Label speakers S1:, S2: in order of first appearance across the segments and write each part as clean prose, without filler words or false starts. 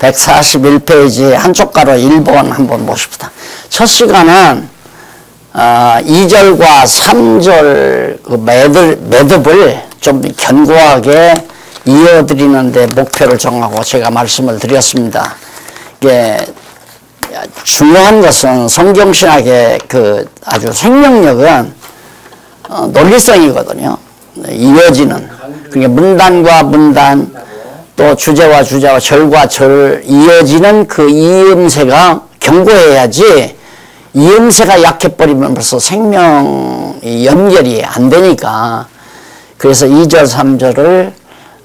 S1: 141페이지 한쪽 가로 1번 한번 보십시다. 첫 시간은 2절과 3절 그 매듭을 좀 견고하게 이어드리는데 목표를 정하고 제가 말씀을 드렸습니다. 이게 중요한 것은 성경신학의 그 아주 생명력은 논리성이거든요. 이어지는, 그러니까 문단과 문단, 또 주제와 주제와 절과 절 이어지는 그 이음새가 견고해야지, 이음새가 약해버리면 벌써 생명이 연결이 안 되니까. 그래서 2절 3절을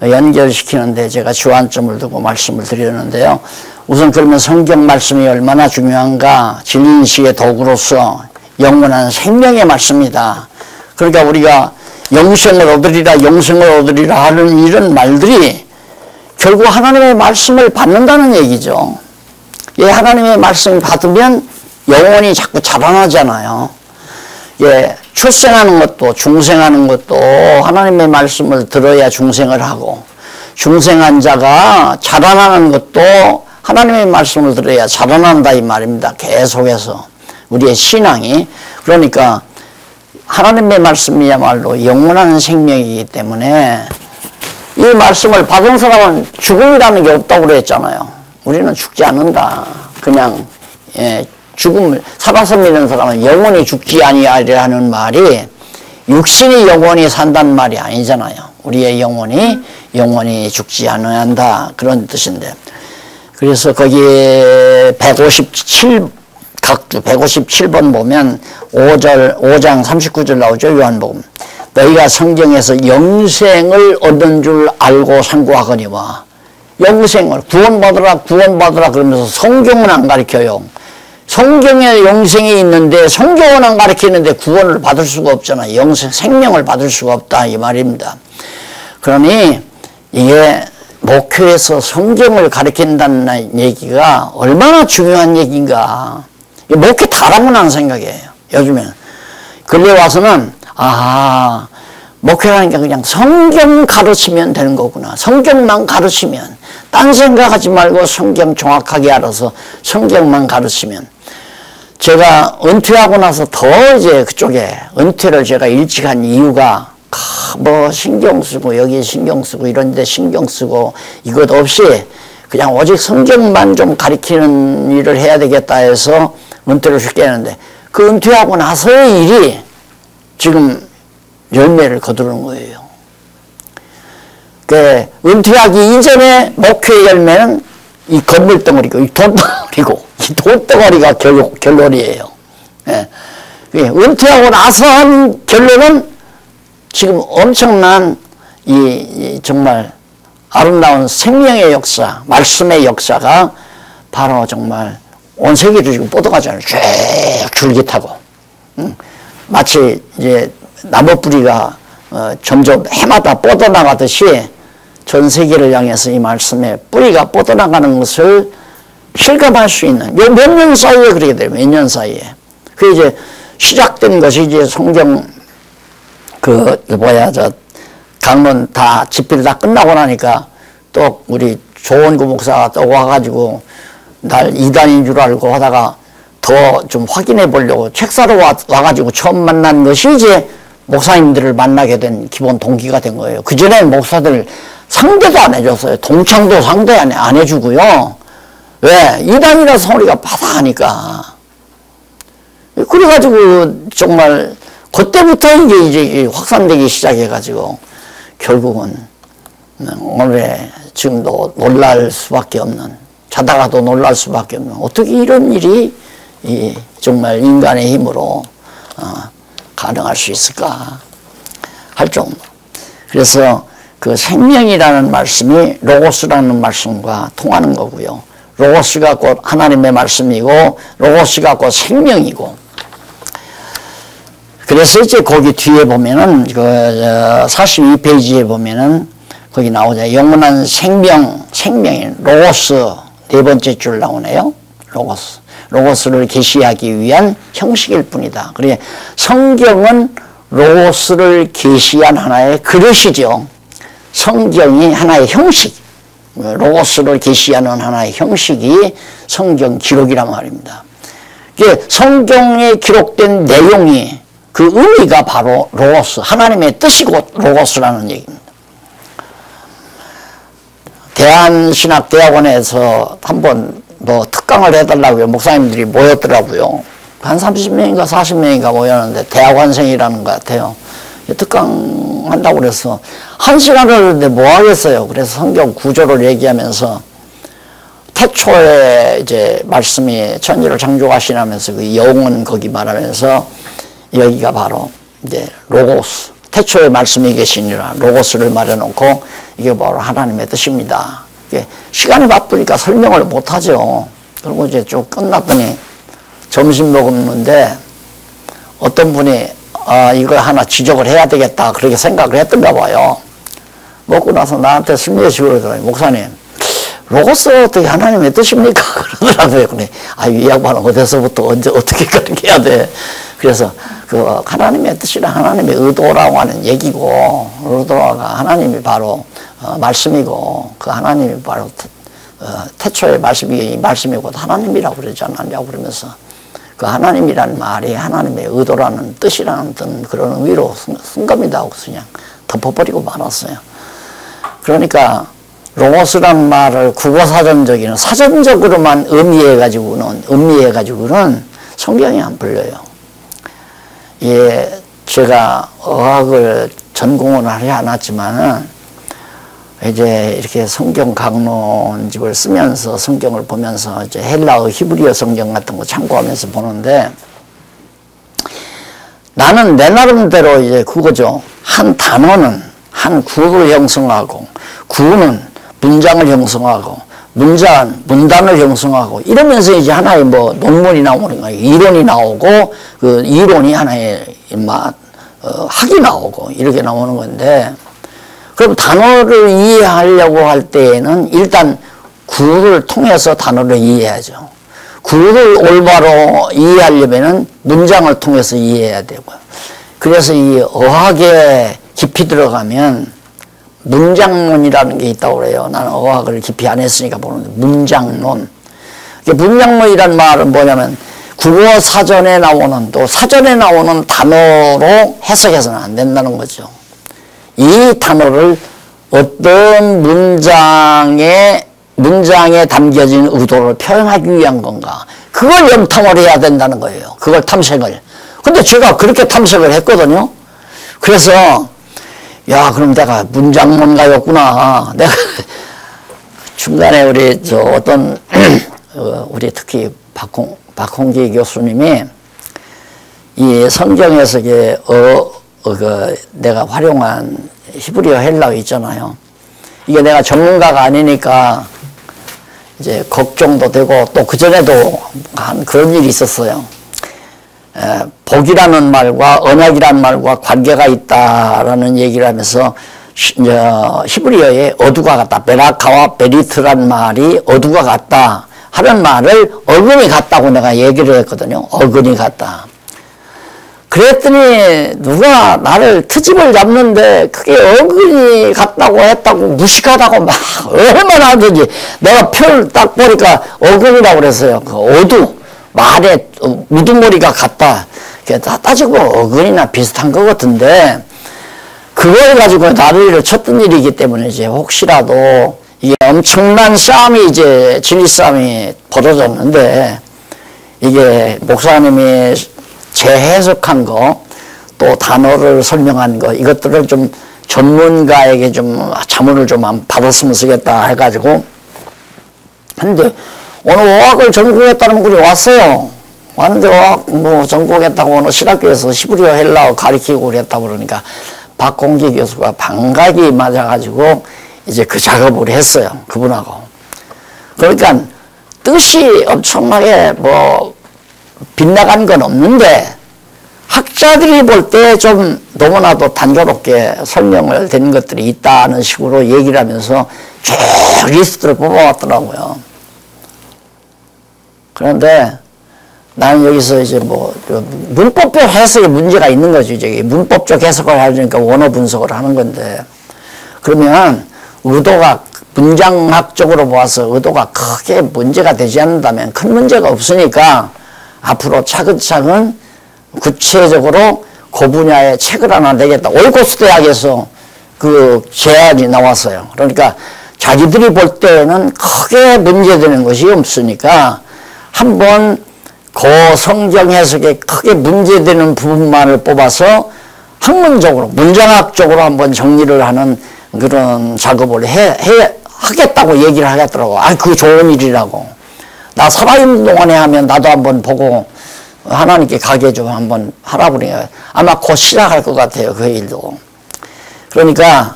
S1: 연결시키는데 제가 주안점을 두고 말씀을 드렸는데요. 우선 그러면 성경 말씀이 얼마나 중요한가. 진리인식의 도구로서 영원한 생명의 말씀이다. 그러니까 우리가 영생을 얻으리라 영생을 얻으리라 하는 이런 말들이 결국 하나님의 말씀을 받는다는 얘기죠. 예, 하나님의 말씀을 받으면 영혼이 자꾸 자라나잖아요. 예, 출생하는 것도 중생하는 것도 하나님의 말씀을 들어야 중생을 하고, 중생한 자가 자라나는 것도 하나님의 말씀을 들어야 자라난다 이 말입니다. 계속해서 우리의 신앙이. 그러니까 하나님의 말씀이야말로 영원한 생명이기 때문에 이 말씀을 받은 사람은 죽음이라는 게 없다고 그랬잖아요. 우리는 죽지 않는다. 그냥 죽음을 살아서 믿는 사람은 영원히 죽지 아니하리라는 말이 육신이 영원히 산다는 말이 아니잖아요. 우리의 영원히 죽지 않는다 그런 뜻인데, 그래서 거기 157번 보면 5장 39절 나오죠. 요한복음. 너희가 성경에서 영생을 얻은 줄 알고 상고하거니와. 영생을 구원받으라 그러면서 성경은 안 가르쳐요. 성경에 영생이 있는데 성경은 안 가르치는데 구원을 받을 수가 없잖아요. 영생, 생명을 받을 수가 없다 이 말입니다. 그러니 이게 목회에서 성경을 가르친다는 얘기가 얼마나 중요한 얘기인가. 목회 다라고는 안 생각해요. 요즘에는. 근래 와서는 목회라니까 그냥 성경 가르치면 되는 거구나. 성경만 가르치면, 딴 생각하지 말고 성경 정확하게 알아서 성경만 가르치면. 제가 은퇴하고 나서 더 이제 그쪽에 은퇴를 제가 일찍 한 이유가 뭐 신경 쓰고 여기 신경 쓰고 이런 데 신경 쓰고 이것 없이 그냥 오직 성경만 좀 가르치는 일을 해야 되겠다 해서 은퇴를 쉽게 했는데, 그 은퇴하고 나서의 일이 지금 열매를 거두는 거예요. 그 은퇴하기 이전에 목회의 열매는 이 건물덩어리고 이 돈덩어리고, 이 돈덩어리가 결론이에요. 예. 은퇴하고 나서 한 결론은 지금 엄청난 이 정말 아름다운 생명의 역사, 말씀의 역사가 바로 정말 온 세계를 지금 뻗어가잖아요. 쭉 줄깃하고. 마치 이제 나무 뿌리가 점점 해마다 뻗어나가듯이 전 세계를 향해서 이 말씀의 뿌리가 뻗어나가는 것을 실감할 수 있는, 몇 년 사이에 그렇게 돼요. 몇 년 사이에. 그 이제 시작된 것이 이제 성경 강론 다 집필 다 끝나고 나니까 또 우리 조원구 목사가 또 와가지고 날 이단인 줄 알고 하다가 더 좀 확인해 보려고 책 사러 와가지고 처음 만난 것이 이제 목사님들을 만나게 된 기본 동기가 된 거예요. 그전에 목사들 상대도 안 해줬어요. 동창도 상대 안 해주고요. 왜? 이단이라서 우리가 바다하니까. 그래가지고 정말 그때부터 이제 확산되기 시작해가지고 결국은 오늘의 지금도 놀랄 수밖에 없는, 자다가도 놀랄 수밖에 없는, 어떻게 이런 일이 정말 인간의 힘으로 가능할 수 있을까 할 정도. 그래서 그 생명이라는 말씀이 로고스라는 말씀과 통하는 거고요. 로고스가 곧 하나님의 말씀이고 로고스가 곧 생명이고. 그래서 이제 거기 뒤에 보면은 그 42페이지에 보면은 거기 나오죠. 영원한 생명인 로고스 네 번째 줄 나오네요. 로고스를 계시하기 위한 형식일 뿐이다. 그래 성경은 로고스를 계시한 하나의 그릇이죠. 성경이 하나의 형식, 로고스를 계시하는 하나의 형식이 성경 기록이란 말입니다. 이게 성경에 기록된 내용이 그 의미가 바로 로고스, 하나님의 뜻이고 로고스라는 얘기입니다. 대한신학대학원에서 한번 뭐 특강을 해달라고요. 목사님들이 모였더라고요. 한 30명인가 40명인가 모였는데 대학원생이라는 것 같아요. 특강 한다고 그래서 1시간을 하는데 뭐 하겠어요. 그래서 성경 구조를 얘기하면서 태초에 이제 말씀이 천지를 창조하시나면서 그 영은 거기 말하면서 여기가 바로 이제 로고스, 태초에 말씀이 계시니라 로고스를 말해놓고 이게 바로 하나님의 뜻입니다. 이게 시간이 바쁘니까 설명을 못하죠. 그리고 이제 쭉 끝났더니 점심 먹었는데 어떤 분이 이걸 하나 지적을 해야 되겠다 그렇게 생각을 했던가 봐요. 먹고 나서 나한테 설명해주고 그러더니 목사님 로고스 어떻게 하나님의 뜻입니까? 그러더라고요. 근데 이 양반은 어디서부터 언제 어떻게 그렇게 해야 돼? 그래서 그 하나님의 뜻이라 하나님의 의도라고 하는 얘기고 의도가 하나님이 바로 말씀이고 그 하나님이 바로 태초의 말씀이고 하나님이라고 그러지 않느냐고 그러면서 그 하나님이라는 말이 하나님의 의도라는 뜻이라는 그런 의미로 쓴 겁니다 하고 그냥 덮어버리고 말았어요. 그러니까 로고스라는 말을 국어사전적인 사전적으로만 음미해가지고는 성경이 안 풀려요. 예, 제가 어학을 전공은 하지 않았지만은 이제 이렇게 성경 강론집을 쓰면서 성경을 보면서 이제 헬라어 히브리어 성경 같은 거 참고하면서 보는데 나는 내 나름대로 이제 그거죠. 한 단어는 한 구를 형성하고 구는 문장을 형성하고 문단을 형성하고 이러면서 이제 하나의 뭐 논문이 나오는 거예요. 이론이 나오고 그 이론이 하나의 학이 나오고 이렇게 나오는 건데 그럼 단어를 이해하려고 할 때에는 일단 구를 통해서 단어를 이해해야죠. 구를 올바로 이해하려면은 문장을 통해서 이해해야 되고요. 그래서 이 어학에 깊이 들어가면 문장론이라는 게 있다고 그래요. 나는 어학을 깊이 안 했으니까 보는데 문장론. 문장론이란 말은 뭐냐면 국어 사전에 나오는 또 사전에 나오는 단어로 해석해서는 안 된다는 거죠. 이 단어를 어떤 문장에 담겨진 의도를 표현하기 위한 건가. 그걸 염탐을 해야 된다는 거예요. 그걸 탐색을. 근데 제가 그렇게 탐색을 했거든요. 그래서 야, 그럼 내가 문장론가였구나. 내가 중간에 우리 우리 특히 박홍기 교수님이 이 성경에서 내가 활용한 히브리어 헬라어 있잖아요. 이게 내가 전문가가 아니니까 이제 걱정도 되고 또 그전에도 한 그런 일이 있었어요. 복이라는 말과 언약이라는 말과 관계가 있다라는 얘기를 하면서 히브리어에 어두가 같다. 베라카와 베리트라는 말이 어두가 같다 하는 말을 어근이 같다고 내가 얘기를 했거든요. 어근이 같다. 그랬더니 누가 나를 트집을 잡는데 그게 어근이 같다고 했다고 무식하다고 막 얼마나 하든지 내가 표를 딱 보니까 어근이라고 그랬어요. 그 어두 말에 우두머리가 같다. 따지고 어근이나 비슷한 것 같은데 그걸 가지고 나를 쳤던 일이기 때문에 이제 혹시라도 이게 엄청난 싸움이 이제 진리 싸움이 벌어졌는데 이게 목사님이 재해석한 거 또 단어를 설명한 거 이것들을 좀 전문가에게 좀 자문을 좀 받았으면 쓰겠다 해가지고 근데 오늘 어학을 전공했다는 분이 왔어요. 왔는데 어학 뭐 전공했다고 어느 신학교에서 히브리어 헬라어 가르치고 그랬다고 그러니까 박홍기 교수가 반각이 맞아가지고 이제 그 작업을 했어요. 그분하고. 그러니까 뜻이 엄청나게 뭐 빗나간 건 없는데 학자들이 볼 때 좀 너무나도 단조롭게 설명을 된 것들이 있다는 식으로 얘기를 하면서 쭉 리스트를 뽑아왔더라고요. 그런데 나는 여기서 이제 뭐 문법적 해석에 문제가 있는 거죠. 이제 문법적 해석을 하려니까 원어 분석을 하는 건데 그러면 의도가 문장학적으로 보아서 의도가 크게 문제가 되지 않는다면 큰 문제가 없으니까 앞으로 차근차근 구체적으로 그 분야의 책을 하나 내겠다. 올고스 대학에서 그 제안이 나왔어요. 그러니까 자기들이 볼 때는 크게 문제되는 것이 없으니까 한번 그 성경 해석에 크게 문제되는 부분만을 뽑아서 학문적으로 문장학적으로 한번 정리를 하는 그런 작업을 하겠다고 얘기를 하겠더라고. 아, 그거 좋은 일이라고. 나 살아있는 동안에 하면 나도 한번 보고 하나님께 가게 좀 한번 하라고 그래요. 아마 곧 시작할 것 같아요. 그 일도. 그러니까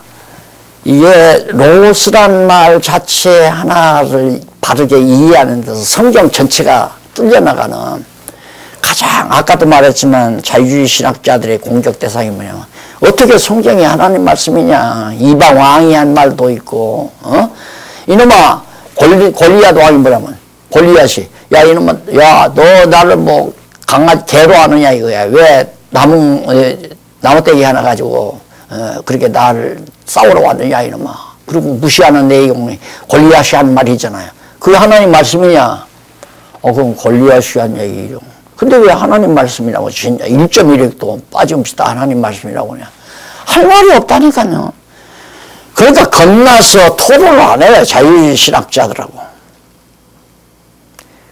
S1: 이게 로스란 말 자체 하나를 바르게 이해하는 데서 성경 전체가 뚫려나가는 가장 아까도 말했지만 자유주의 신학자들의 공격 대상이 뭐냐. 어떻게 성경이 하나님 말씀이냐. 이방 왕이 한 말도 있고 이놈아 골리앗 왕이 뭐라면 골리앗이 야 이놈아 야 너 나를 뭐 강아지 개로 하느냐 이거야. 왜 나무떼기 하나 가지고 그렇게 나를 싸우러 왔느냐 이놈아. 그리고 무시하는 내용이 골리앗이 한 말이잖아요. 그게 하나님 말씀이냐. 그럼 골리앗이 한 얘기죠. 근데 왜 하나님 말씀이라고 진짜 1.1핵도 빠짐없이 다 하나님 말씀이라고 그냥 할 말이 없다니까요. 그러니까 겁나서 토론을 안 해요. 자유주의 신학자들하고.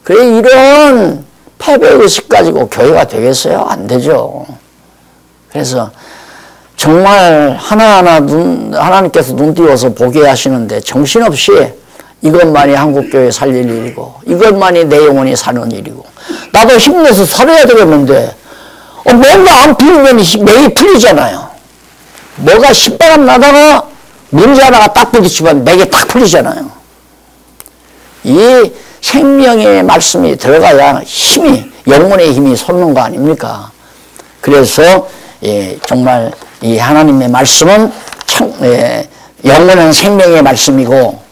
S1: 그래 이런 패배의식 가지고 교회가 되겠어요? 안 되죠. 그래서 정말 하나하나 하나님께서 눈 띄워서 보게 하시는데 정신없이 이것만이 한국교회 살릴 일이고 이것만이 내 영혼이 사는 일이고 나도 힘내서 살아야 되겠는데 뭔가 안 풀리면 매일 풀리잖아요. 뭐가 신바람 나다가 문제 하나가 딱 부딪히면 맥이 딱 풀리잖아요. 이 생명의 말씀이 들어가야 힘이 영혼의 힘이 솟는 거 아닙니까? 그래서 정말 이 하나님의 말씀은 영원한 생명의 말씀이고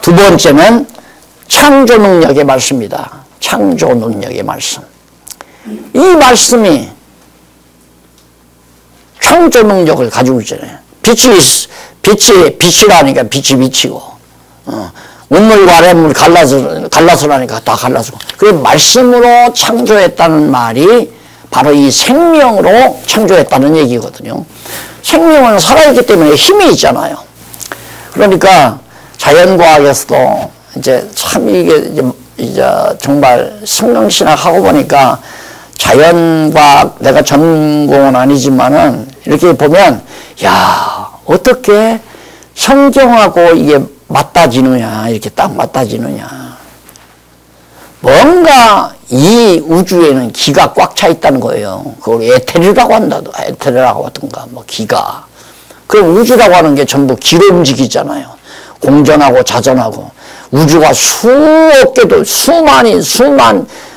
S1: 두 번째는 창조 능력의 말씀이다. 창조 능력의 말씀. 이 말씀이 창조 능력을 가지고 있잖아요. 빛이라니까 빛이 비치고, 운물과 아랫물 갈라서라니까 다 갈라서고. 그 말씀으로 창조했다는 말이 바로 이 생명으로 창조했다는 얘기거든요. 생명은 살아있기 때문에 힘이 있잖아요. 그러니까 자연과학에서도 이제 참 이게 이제 정말 성경신학 하고 보니까 자연과학 내가 전공은 아니지만은 이렇게 보면 야 어떻게 성경하고 이게 맞닿지느냐 이렇게 딱 맞닿지느냐 뭔가 이 우주에는 기가 꽉 차 있다는 거예요. 그걸 에테르라고 한다도 에테르라고 하든가 뭐 기가 그럼 우주라고 하는 게 전부 기로 움직이잖아요. 공전하고 자전하고 우주가 수억 개도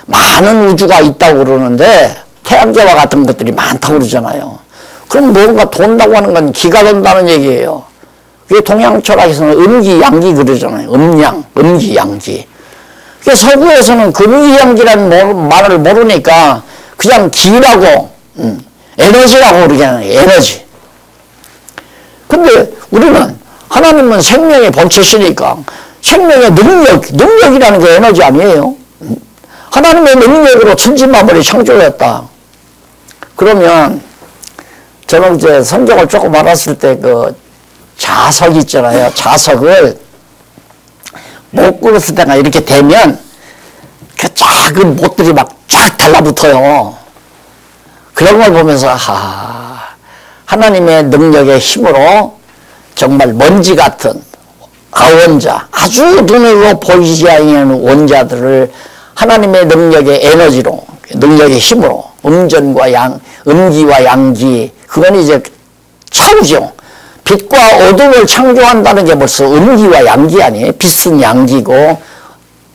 S1: 많은 우주가 있다고 그러는데 태양계와 같은 것들이 많다고 그러잖아요. 그럼 뭔가 돈다고 하는 건 기가 돈다는 얘기예요. 그게 동양 철학에서는 음기, 양기 그러잖아요. 음양, 음기, 양기. 그래서 서구에서는 금기, 양기라는 말을 모르니까 그냥 기라고, 에너지라고 그러잖아요. 에너지. 근데 우리는 하나님은 생명의 본체시니까 생명의 능력이라는 게 에너지 아니에요. 하나님의 능력으로 천지만물이 창조했다. 그러면 저는 이제 성경을 조금 알았을 때 그 자석 있잖아요. 자석을 못 끌었을 때가 이렇게 되면 그 작은 못들이 막 쫙 달라붙어요. 그런 걸 보면서 하나님의 능력의 힘으로 정말 먼지 같은 아원자, 아주 눈으로 보이지 않는 원자들을 하나님의 능력의 에너지로, 능력의 힘으로, 음기와 양기, 그건 이제 차우죠. 빛과 어둠을 창조한다는 게 벌써 음기와 양기 아니에요? 빛은 양기고,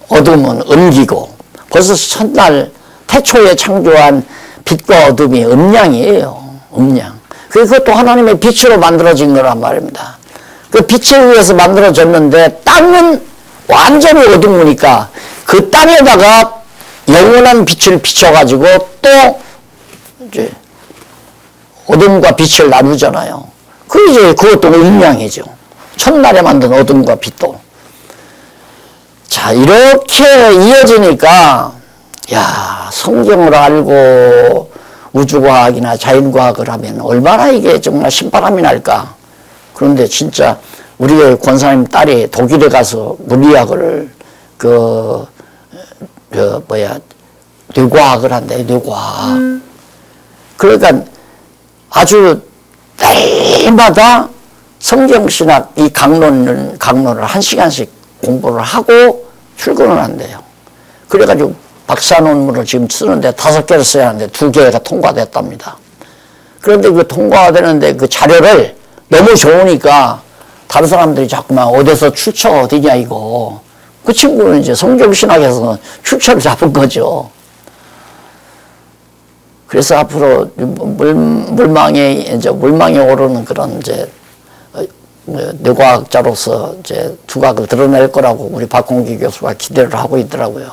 S1: 어둠은 음기고, 벌써 첫날 태초에 창조한 빛과 어둠이 음양이에요. 음양. 그것도 하나님의 빛으로 만들어진 거란 말입니다. 그 빛에 의해서 만들어졌는데 땅은 완전히 어두우니까 그 땅에다가 영원한 빛을 비춰가지고 또 이제 어둠과 빛을 나누잖아요. 그 이제 그것도 음양이죠. 첫날에 만든 어둠과 빛도. 자, 이렇게 이어지니까, 야, 성경을 알고 우주과학이나 자연과학을 하면 얼마나 이게 정말 신바람이 날까. 그런데 진짜 우리 권사님 딸이 독일에 가서 물리학을 뇌과학을 한대, 뇌과학. 그러니까 아주 매일마다 성경신학 이 강론을 1시간씩 공부를 하고 출근을 한대요. 그래가지고 박사 논문을 지금 쓰는데 5개를 써야 하는데 2개가 통과됐답니다. 그런데 그 통과되는데 그 자료를 너무 좋으니까 다른 사람들이 자꾸만 어디서 출처 어디냐 이거. 그 친구는 이제 성경신학에서 출처를 잡은 거죠. 그래서 앞으로 물망에 오르는 그런 이제 뇌과학자로서 이제 두각을 드러낼 거라고 우리 박홍기 교수가 기대를 하고 있더라고요.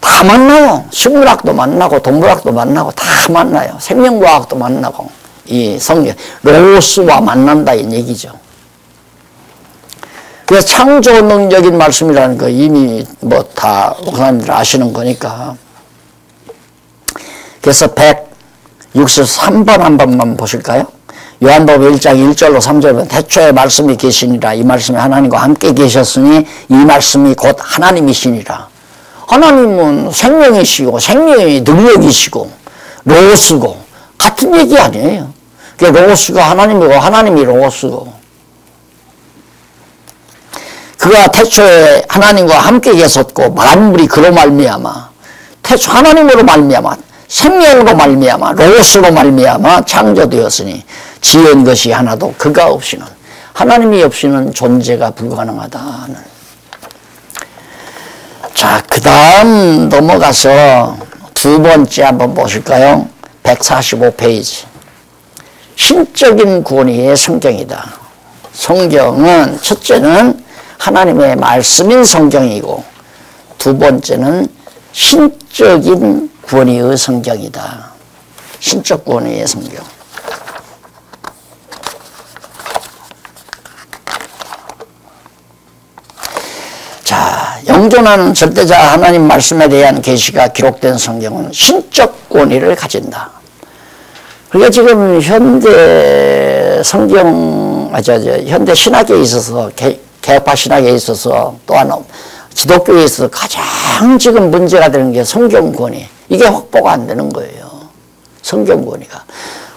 S1: 다 만나요. 식물학도 만나고 동물학도 만나고 다 만나요. 생명과학도 만나고 이 성경 로고스와 만난다 이 얘기죠. 그래서 창조 능력인 말씀이라는 거 이미 뭐 다 목사님들 아시는 거니까. 그래서 163번 한 번만 보실까요? 요한복음 1장 1절로 3절은 태초에 말씀이 계시니라. 이 말씀이 하나님과 함께 계셨으니 이 말씀이 곧 하나님이시니라. 하나님은 생명이시고 생명의 능력이시고 로고스고 같은 얘기 아니에요. 로고스가 하나님이고 하나님이 로고스고. 그가 태초에 하나님과 함께 계셨고 만물이 그로 말미암아 태초 하나님으로 말미암아 생명으로 말미암아 로고스로 말미암아 창조되었으니 지은 것이 하나도 그가 없이는 하나님이 없이는 존재가 불가능하다는. 자, 그 다음 넘어가서 두 번째 한번 보실까요? 145페이지. 신적인 권위의 성경이다. 성경은 첫째는 하나님의 말씀인 성경이고 두 번째는 신적인 권위의 성경이다. 신적 권위의 성경. 자, 영존하는 절대자 하나님 말씀에 대한 계시가 기록된 성경은 신적 권위를 가진다. 그러니까 지금 현대 성경, 현대 신학에 있어서, 개혁파 신학에 있어서 또한 기독교에 있어서 가장 지금 문제가 되는 게 성경 권위. 이게 확보가 안 되는 거예요. 성경 권위가.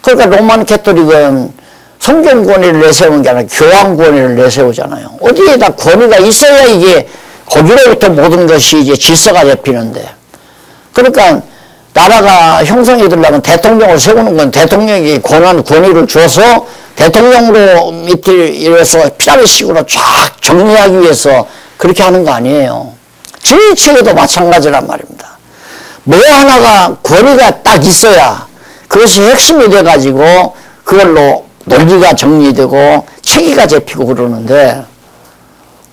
S1: 그러니까 로만 캐토릭은 성경 권위를 내세우는 게 아니라 교황 권위를 내세우잖아요. 어디에다 권위가 있어야 이게 거기로부터 모든 것이 이제 질서가 잡히는데. 그러니까 나라가 형성이 되려면 대통령을 세우는 건 대통령이 권위를 줘서 대통령으로 밑에 이래서 피라미드식으로 쫙 정리하기 위해서 그렇게 하는 거 아니에요. 정치에도 마찬가지란 말입니다. 뭐 하나가 권위가 딱 있어야 그것이 핵심이 돼가지고 그걸로 논리가 정리되고 체계가 잡히고 그러는데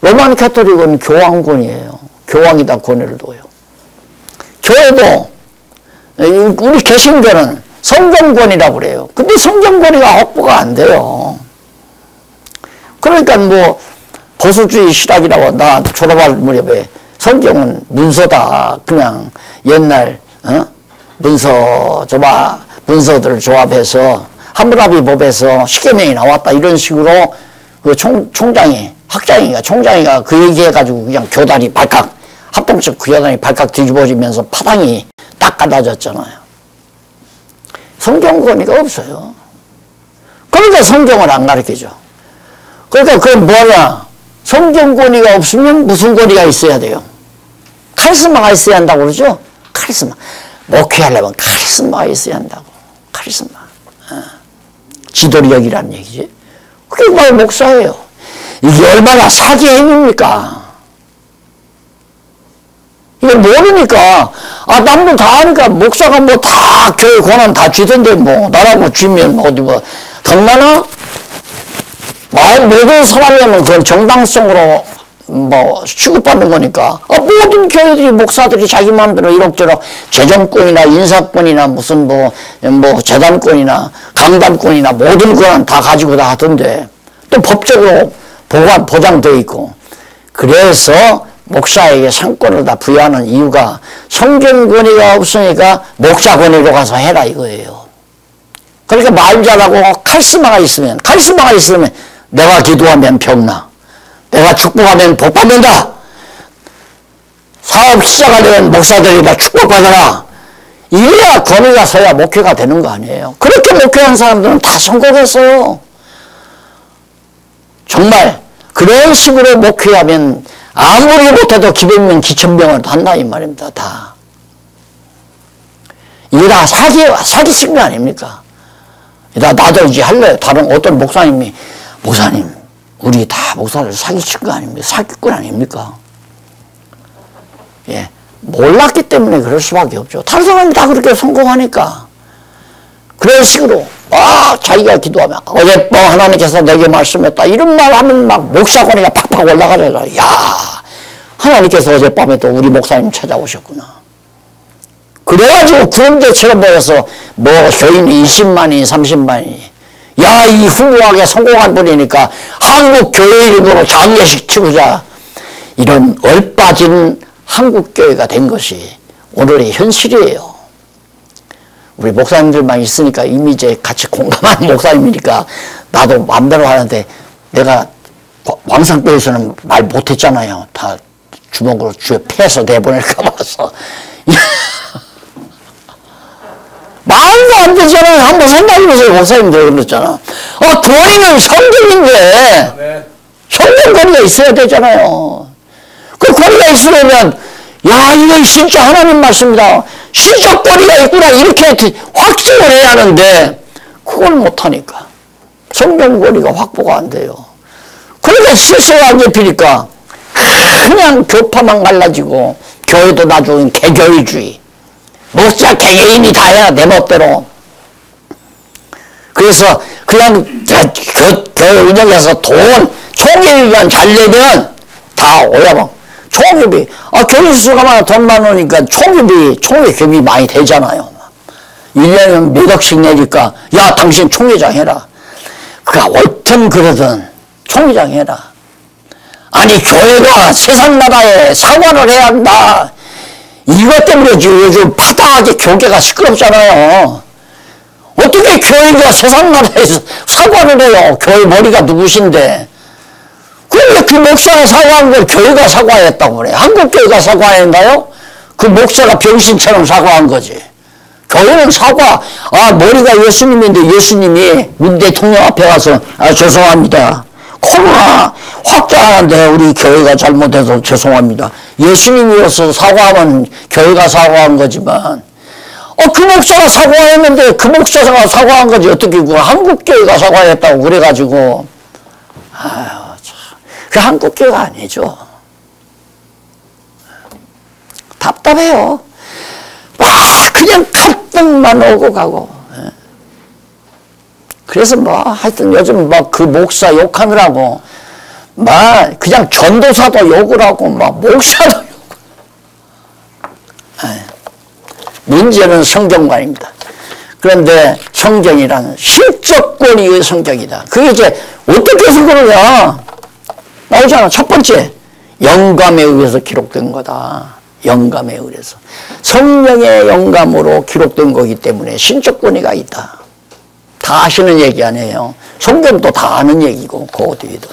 S1: 로만 카톨릭은 교황권이에요. 교황이 다 권위를 둬요. 교회도 우리 개신교는 성경권이라고 그래요. 근데 성경권위가 확보가 안 돼요. 그러니까 뭐 보수주의 실학이라고 나 졸업할 무렵에 성경은 문서다. 그냥 옛날 문서들 조합해서 함무라비 법에서 십계명이 나왔다 이런 식으로 그 총장이가 그 얘기해가지고 그냥 교단이 발칵 합동적 교단이 발칵 뒤집어지면서 파당이 딱 갈라졌잖아요. 성경 권위가 없어요. 그러니까 성경을 안 가르치죠. 그러니까 그건 뭐냐? 성경 권위가 없으면 무슨 권위가 있어야 돼요? 카리스마가 있어야 한다고 그러죠? 카리스마. 목회하려면 카리스마가 있어야 한다고. 카리스마. 지도력이라는 얘기지. 그게 바로 목사예요. 이게 얼마나 사기 행위입니까? 이걸 모르니까, 남들 다 하니까, 목사가 뭐 다 교회 권한 다 쥐던데, 뭐, 나라고 쥐면 어디 뭐, 덕나나? 모든 사람이면 그건 정당성으로 뭐, 취급받는 거니까. 모든 교회들이, 목사들이 자기 마음대로 이럭저럭 재정권이나 인사권이나 무슨 재단권이나 강단권이나 모든 권한 다 가지고 다 하던데, 또 법적으로 보장되어 있고. 그래서 목사에게 상권을 다 부여하는 이유가 성경 권위가 없으니까 목사 권위로 가서 해라 이거예요. 그러니까 말 잘하고 카리스마가 있으면 내가 기도하면 병나, 내가 축복하면 복 받는다, 사업 시작하려면 목사들이 다 축복받아라, 이래야 권위가 서야 목회가 되는 거 아니에요. 그렇게 목회한 사람들은 다 성공했어요. 정말 그런 식으로 목회하면 아무리 못해도 기백명 기천병을 한다 이 말입니다. 다 이게 다 사기친 거 아닙니까? 나도 이제 할래요. 다른 어떤 목사님이 목사님 우리 다 목사를 사기친 거 아닙니까? 사기꾼 아닙니까? 예, 몰랐기 때문에 그럴 수밖에 없죠. 다른 사람이 다 그렇게 성공하니까. 그런 식으로 자기가 기도하면 어젯밤 하나님께서 내게 말씀했다 이런 말 하면 막 목사권위가 팍팍 올라가잖아요. 야, 하나님께서 어젯밤에 또 우리 목사님 찾아오셨구나. 그래가지고 구름대처럼 모여서 뭐 교인이 20만이 30만이 야, 이 훌륭하게 성공한 분이니까 한국 교회 이름으로 장례식 치르자, 이런 얼빠진 한국 교회가 된 것이 오늘의 현실이에요. 우리 목사님들만 있으니까 이미 이제 같이 공감하는 목사님이니까 나도 마음대로 하는데, 내가 왕상교에서는 말 못했잖아요. 다 주먹으로 주에 패서 내보낼까 봐서. 말도 안 되잖아요. 한번 생각해보세요. 목사님들 그랬잖아. 교회는 성경인데 성경 권위가 있어야 되잖아요. 그 권위가 있으려면 야, 이건 진짜 하나님 말씀이다, 신적 권위가 있구나, 이렇게 확증을 해야 하는데 그걸 못하니까 성경 권위가 확보가 안 돼요. 그러니까 실수가 안 잡히니까 그냥 교파만 갈라지고, 교회도 나중에 개교회주의, 목사 개개인이 다 해야 내 멋대로. 그래서 그냥 교회 운영해서 돈 총회비만 잘 내면 다 오야방. 총회비, 교회 수가만 돈 많으니까 총회비 많이 되잖아요. 1년에 몇 억씩 내니까 야, 당신 총회장 해라. 그가 옳든 그러든 총회장 해라. 아니, 교회가 세상 나라에 사과를 해야 한다, 이것 때문에 지금 요즘 파다하게 교계가 시끄럽잖아요. 어떻게 교회가 세상 나라에서 사과를 해요? 교회 머리가 누구신데. 그런데 그 목사가 사과한 걸 교회가 사과했다고 그래. 한국 교회가 사과했나요? 그 목사가 병신처럼 사과한 거지. 교회는 사과, 머리가 예수님인데 예수님이 문 대통령 앞에 가서 죄송합니다, 코로나 확장하는데 우리 교회가 잘못해서 죄송합니다, 예수님이어서 사과하면 교회가 사과한 거지만, 그 목사가 사과했는데 그 목사가 사과한 거지 어떻게 한국 교회가 사과했다고 그래가지고, 참, 그 한국 교회가 아니죠. 답답해요. 그냥 갈등만 오고 가고. 그래서 하여튼 요즘 그 목사 욕하느라고 그냥 전도사도 욕을 하고 목사도 욕을. 문제는 성경관입니다. 그런데 성경이란 신적 권위의 성경이다. 그게 이제 어떻게 해서 그러냐 나오잖아. 첫 번째, 영감에 의해서 기록된 거다. 영감에 의해서. 성령의 영감으로 기록된 거기 때문에 신적 권위가 있다. 다 아시는 얘기 아니에요. 성경도 다 아는 얘기고, 그 어디에도.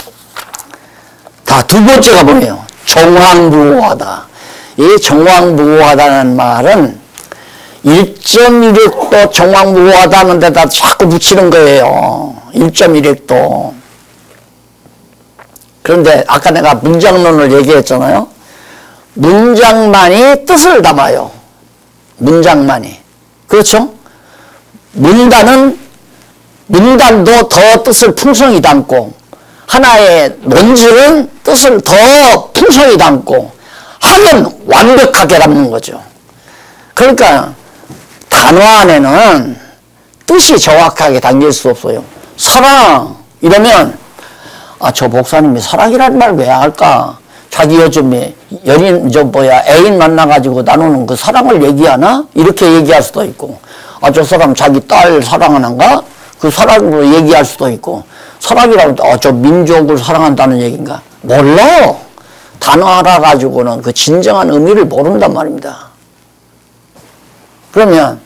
S1: 다 두 번째가 뭐예요? 정황무호하다. 이 정황무호하다는 말은 1.1획도 정황무호하다는 데다 자꾸 붙이는 거예요. 1.1획도. 그런데 아까 내가 문장론을 얘기했잖아요. 문장만이 뜻을 담아요. 문장만이. 그렇죠? 문단도 더 뜻을 풍성히 담고, 하나의 논지는 뜻을 더 풍성히 담고, 학은 완벽하게 담는 거죠. 그러니까 단어 안에는 뜻이 정확하게 담길 수 없어요. 사랑 이러면 저 목사님이 사랑이라는 말 왜 할까? 자기 요즘에 애인 만나가지고 나누는 그 사랑을 얘기하나? 이렇게 얘기할 수도 있고, 저 사람 자기 딸 사랑하는가? 그 사랑으로 얘기할 수도 있고, 사랑이라고 저 민족을 사랑한다는 얘기인가? 몰라. 단어 하나 가지고는 그 진정한 의미를 모른단 말입니다. 그러면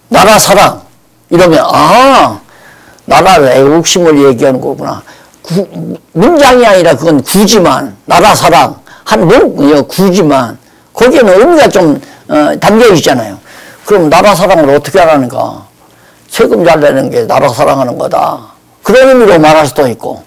S1: 나라 사랑 이러면 나라 애국심을 얘기하는 거구나. 문장이 아니라 그건 구지만 나라 사랑 한 구지만 거기에는 의미가 좀 담겨 있잖아요. 그럼 나라 사랑을 어떻게 하라는가? 세금 잘 내는 게 나라 사랑하는 거다. 그런 의미로 말할 수도 있고,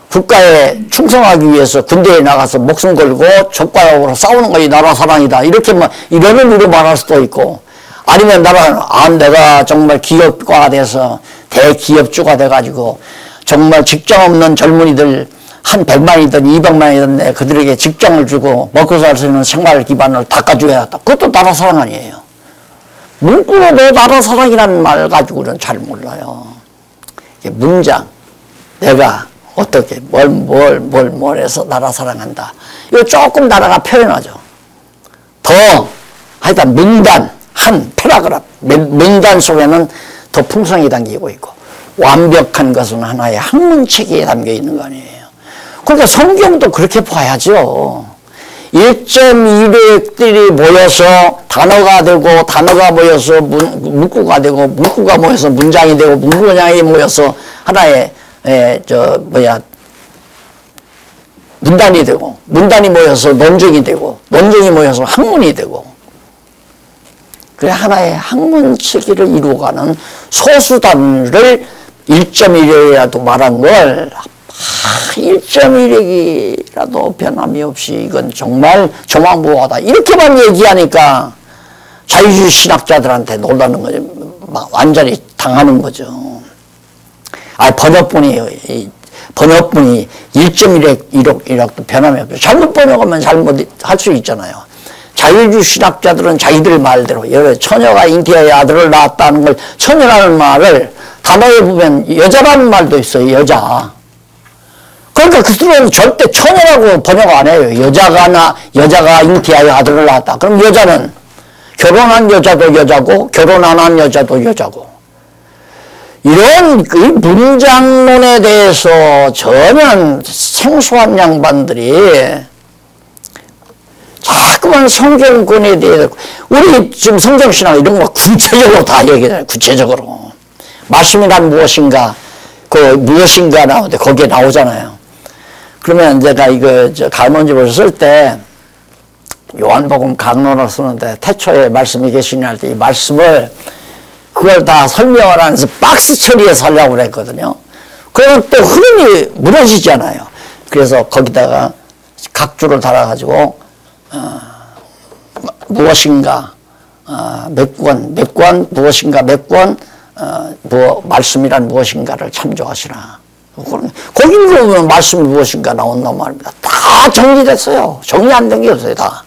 S1: 국가에 충성하기 위해서 군대에 나가서 목숨 걸고 적과역으로 싸우는 것이 나라 사랑이다. 이렇게 이런 의미로 말할 수도 있고, 아니면 내가 정말 기업가가 돼서 대기업주가 돼가지고 정말 직장 없는 젊은이들 한 100만이든 200만이든 그들에게 직장을 주고 먹고 살 수 있는 생활 기반을 닦아줘야겠다. 그것도 나라 사랑 아니에요. 문구로도 나라 사랑이라는 말 가지고는 잘 몰라요. 문장, 내가 어떻게 뭘 해서 나라 사랑한다. 이거 조금 나라가 표현하죠. 하여튼 문단, 한 패러그래프, 문단 속에는 더 풍성이 담기고 있고 완벽한 것은 하나의 학문체계에 담겨 있는 거 아니에요. 그러니까 성경도 그렇게 봐야죠. 1.1획들이 모여서 단어가 되고 단어가 모여서 문구가 되고 문구가 모여서 문장이 되고 문장이 모여서 하나의 문단이 되고 문단이 모여서 논쟁이 되고 논쟁이 모여서 학문이 되고 그래 하나의 학문체계를 이루어가는 소수단을 1.1획이라도 말한 걸 1.1획이라도 변함이 없이 이건 정말 조망무하다 이렇게만 얘기하니까 자유주의 신학자들한테 놀라는 거죠. 막 완전히 당하는 거죠. 번역본이 1.1획도 변함이 없죠. 잘못 번역하면 잘못할 수 있잖아요. 자유주의 신학자들은 자기들 말대로 처녀가 잉태의 아들을 낳았다는 걸 처녀라는 말을 단어에 보면 여자라는 말도 있어요. 여자. 그러니까 그들은 절대 처녀라고 번역 안 해요. 여자가 잉태하여 아들을 낳았다. 그럼 여자는 결혼한 여자도 여자고 결혼 안 한 여자도 여자고. 이런 그 문장론에 대해서 전혀 생소한 양반들이 자꾸만 성경권에 대해서 우리 지금 성경신학 이런 거 구체적으로 다 얘기해요. 구체적으로. 말씀이란 무엇인가 무엇인가 나오는데 거기에 나오잖아요. 그러면 제가 강론집을 쓸 때 요한복음 강론을 쓰는데 태초에 말씀이 계시니 할 때 이 말씀을 그걸 다 설명을 하면서 박스 처리해서 하려고 그랬거든요. 그러면 또 흐름이 무너지잖아요. 그래서 거기다가 각 줄을 달아가지고 무엇인가 몇 권 무엇인가 몇 권 말씀이란 무엇인가를 참조하시라. 거기 보면 말씀이 무엇인가 나온단 말입니다. 다 정리됐어요. 정리 안 된 게 없어요. 다.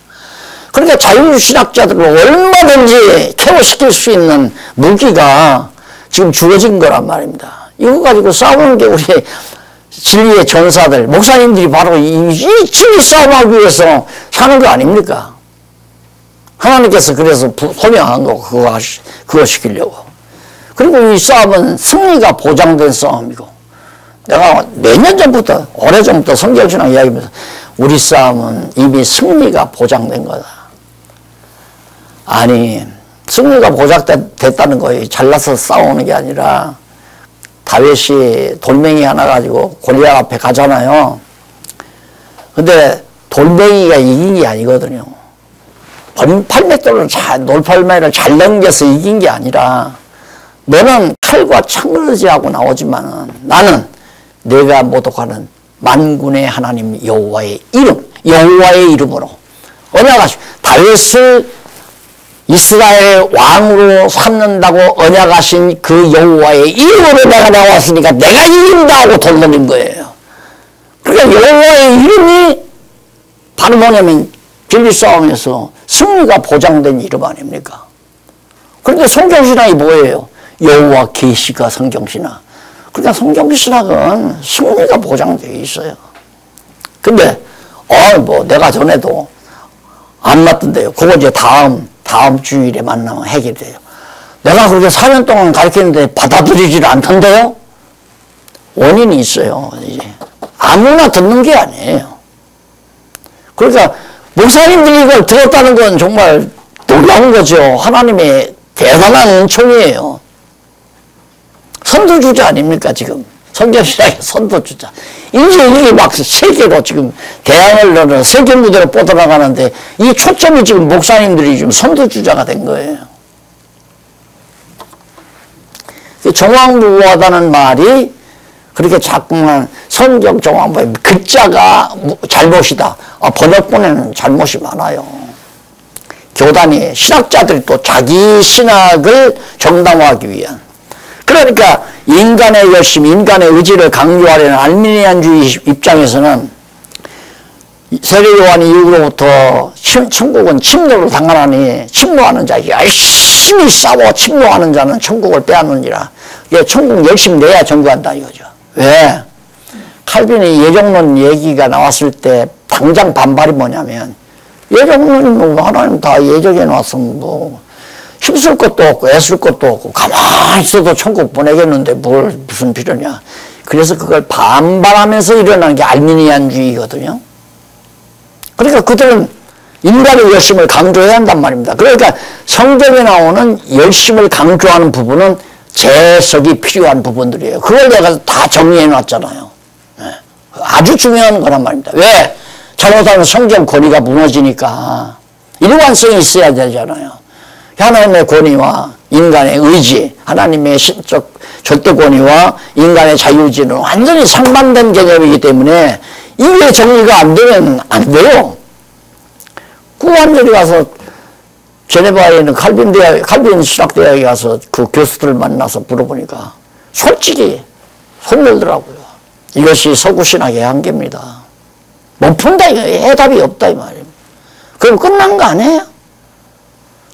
S1: 그러니까 자유신학자들을 얼마든지 케어시킬 수 있는 무기가 지금 주어진 거란 말입니다. 이거 가지고 싸우는 게 우리 진리의 전사들, 목사님들이 바로 이 진리 싸움하기 위해서 사는 거 아닙니까? 하나님께서 그래서 소명한 거 그거 시키려고. 그리고 이 싸움은 승리가 보장된 싸움이고 내가 몇 년 전부터 오래전부터 성경신학 이야기하면서 우리 싸움은 이미 승리가 보장된 거다. 아니 승리가 보장됐다는 거예요. 잘나서 싸우는 게 아니라 다윗이 돌멩이 하나 가지고 골리앗 앞에 가잖아요. 근데 돌멩이가 이긴 게 아니거든요. 팔맷돌을 놀팔매를 잘 넘겨서 이긴 게 아니라 너는 칼과 창을 의지하고 나오지만은 나는 내가 모독하는 만군의 하나님 여호와의 여호와의 이름으로 언약하시고 다윗을 이스라엘 왕으로 삼는다고 언약하신 그 여호와의 이름으로 내가 나왔으니까 내가 이긴다 하고 돌려낸 거예요. 그러니까 여호와의 이름이 바로 뭐냐면 진리 싸움에서 승리가 보장된 이름 아닙니까? 그런데 성경신학이 뭐예요? 여호와 계시가 성경신학. 그러니까 성경신학은 승리가 보장되어 있어요. 근데 내가 전에도 안 맞던데요. 그거 이제 다음 주일에 만나면 해결돼요. 내가 그렇게 4년 동안 가르쳤는데 받아들이질 않던데요? 원인이 있어요. 이제 아무나 듣는 게 아니에요. 그러니까 목사님들이 이걸 들었다는 건 정말 놀라운 거죠. 하나님의 대단한 은총이에요. 선두주자 아닙니까 지금. 성경신학의 선두주자. 이제 이게 막 세계로 지금 대항을 세계 무대로 뻗어나가는데 이 초점이 지금 목사님들이 지금 선두주자가 된 거예요. 정황부하다는 말이 그렇게 자꾸만 성경 정황부에 글자가 잘못이다. 번역본에는 잘못이 많아요. 교단이 신학자들이 또 자기 신학을 정당화하기 위한. 그러니까 인간의 열심, 인간의 의지를 강조하려는 알미니안주의 입장에서는 세례 요한 이후로부터 천국은 침노를 당하나니 침노하는 자에게 열심히 싸워 침노하는 자는 천국을 빼앗느니라. 이게 천국 열심히 내야 정구한다 이거죠. 왜? 칼빈의 예정론 얘기가 나왔을 때 당장 반발이 뭐냐면 예정론이 뭐 하나님 다 예정해 놨으면 뭐 힘쓸 것도 없고 애쓸 것도 없고 가만히 있어도 천국 보내겠는데 뭘 무슨 필요냐. 그래서 그걸 반발하면서 일어나는 게 알미니안주의거든요. 그러니까 그들은 인간의 열심을 강조해야 한단 말입니다. 그러니까 성경에 나오는 열심을 강조하는 부분은 재석이 필요한 부분들이에요. 그걸 내가 다 정리해 놨잖아요. 아주 중요한 거란 말입니다. 왜? 잘못하면 성경 권위가 무너지니까 일관성이 있어야 되잖아요. 하나님의 권위와 인간의 의지, 하나님의 신적 절대 권위와 인간의 자유의지는 완전히 상반된 개념이기 때문에 이게 정리가 안 되면 안 돼요. 구한절이 가서 제네바에 있는 칼빈 신학대학에 가서 그 교수들을 만나서 물어보니까 솔직히 손 들더라고요. 이것이 서구 신학의 한계입니다. 못 푼다 이거 해답이 없다 이 말이에요. 그럼 끝난 거 아니에요?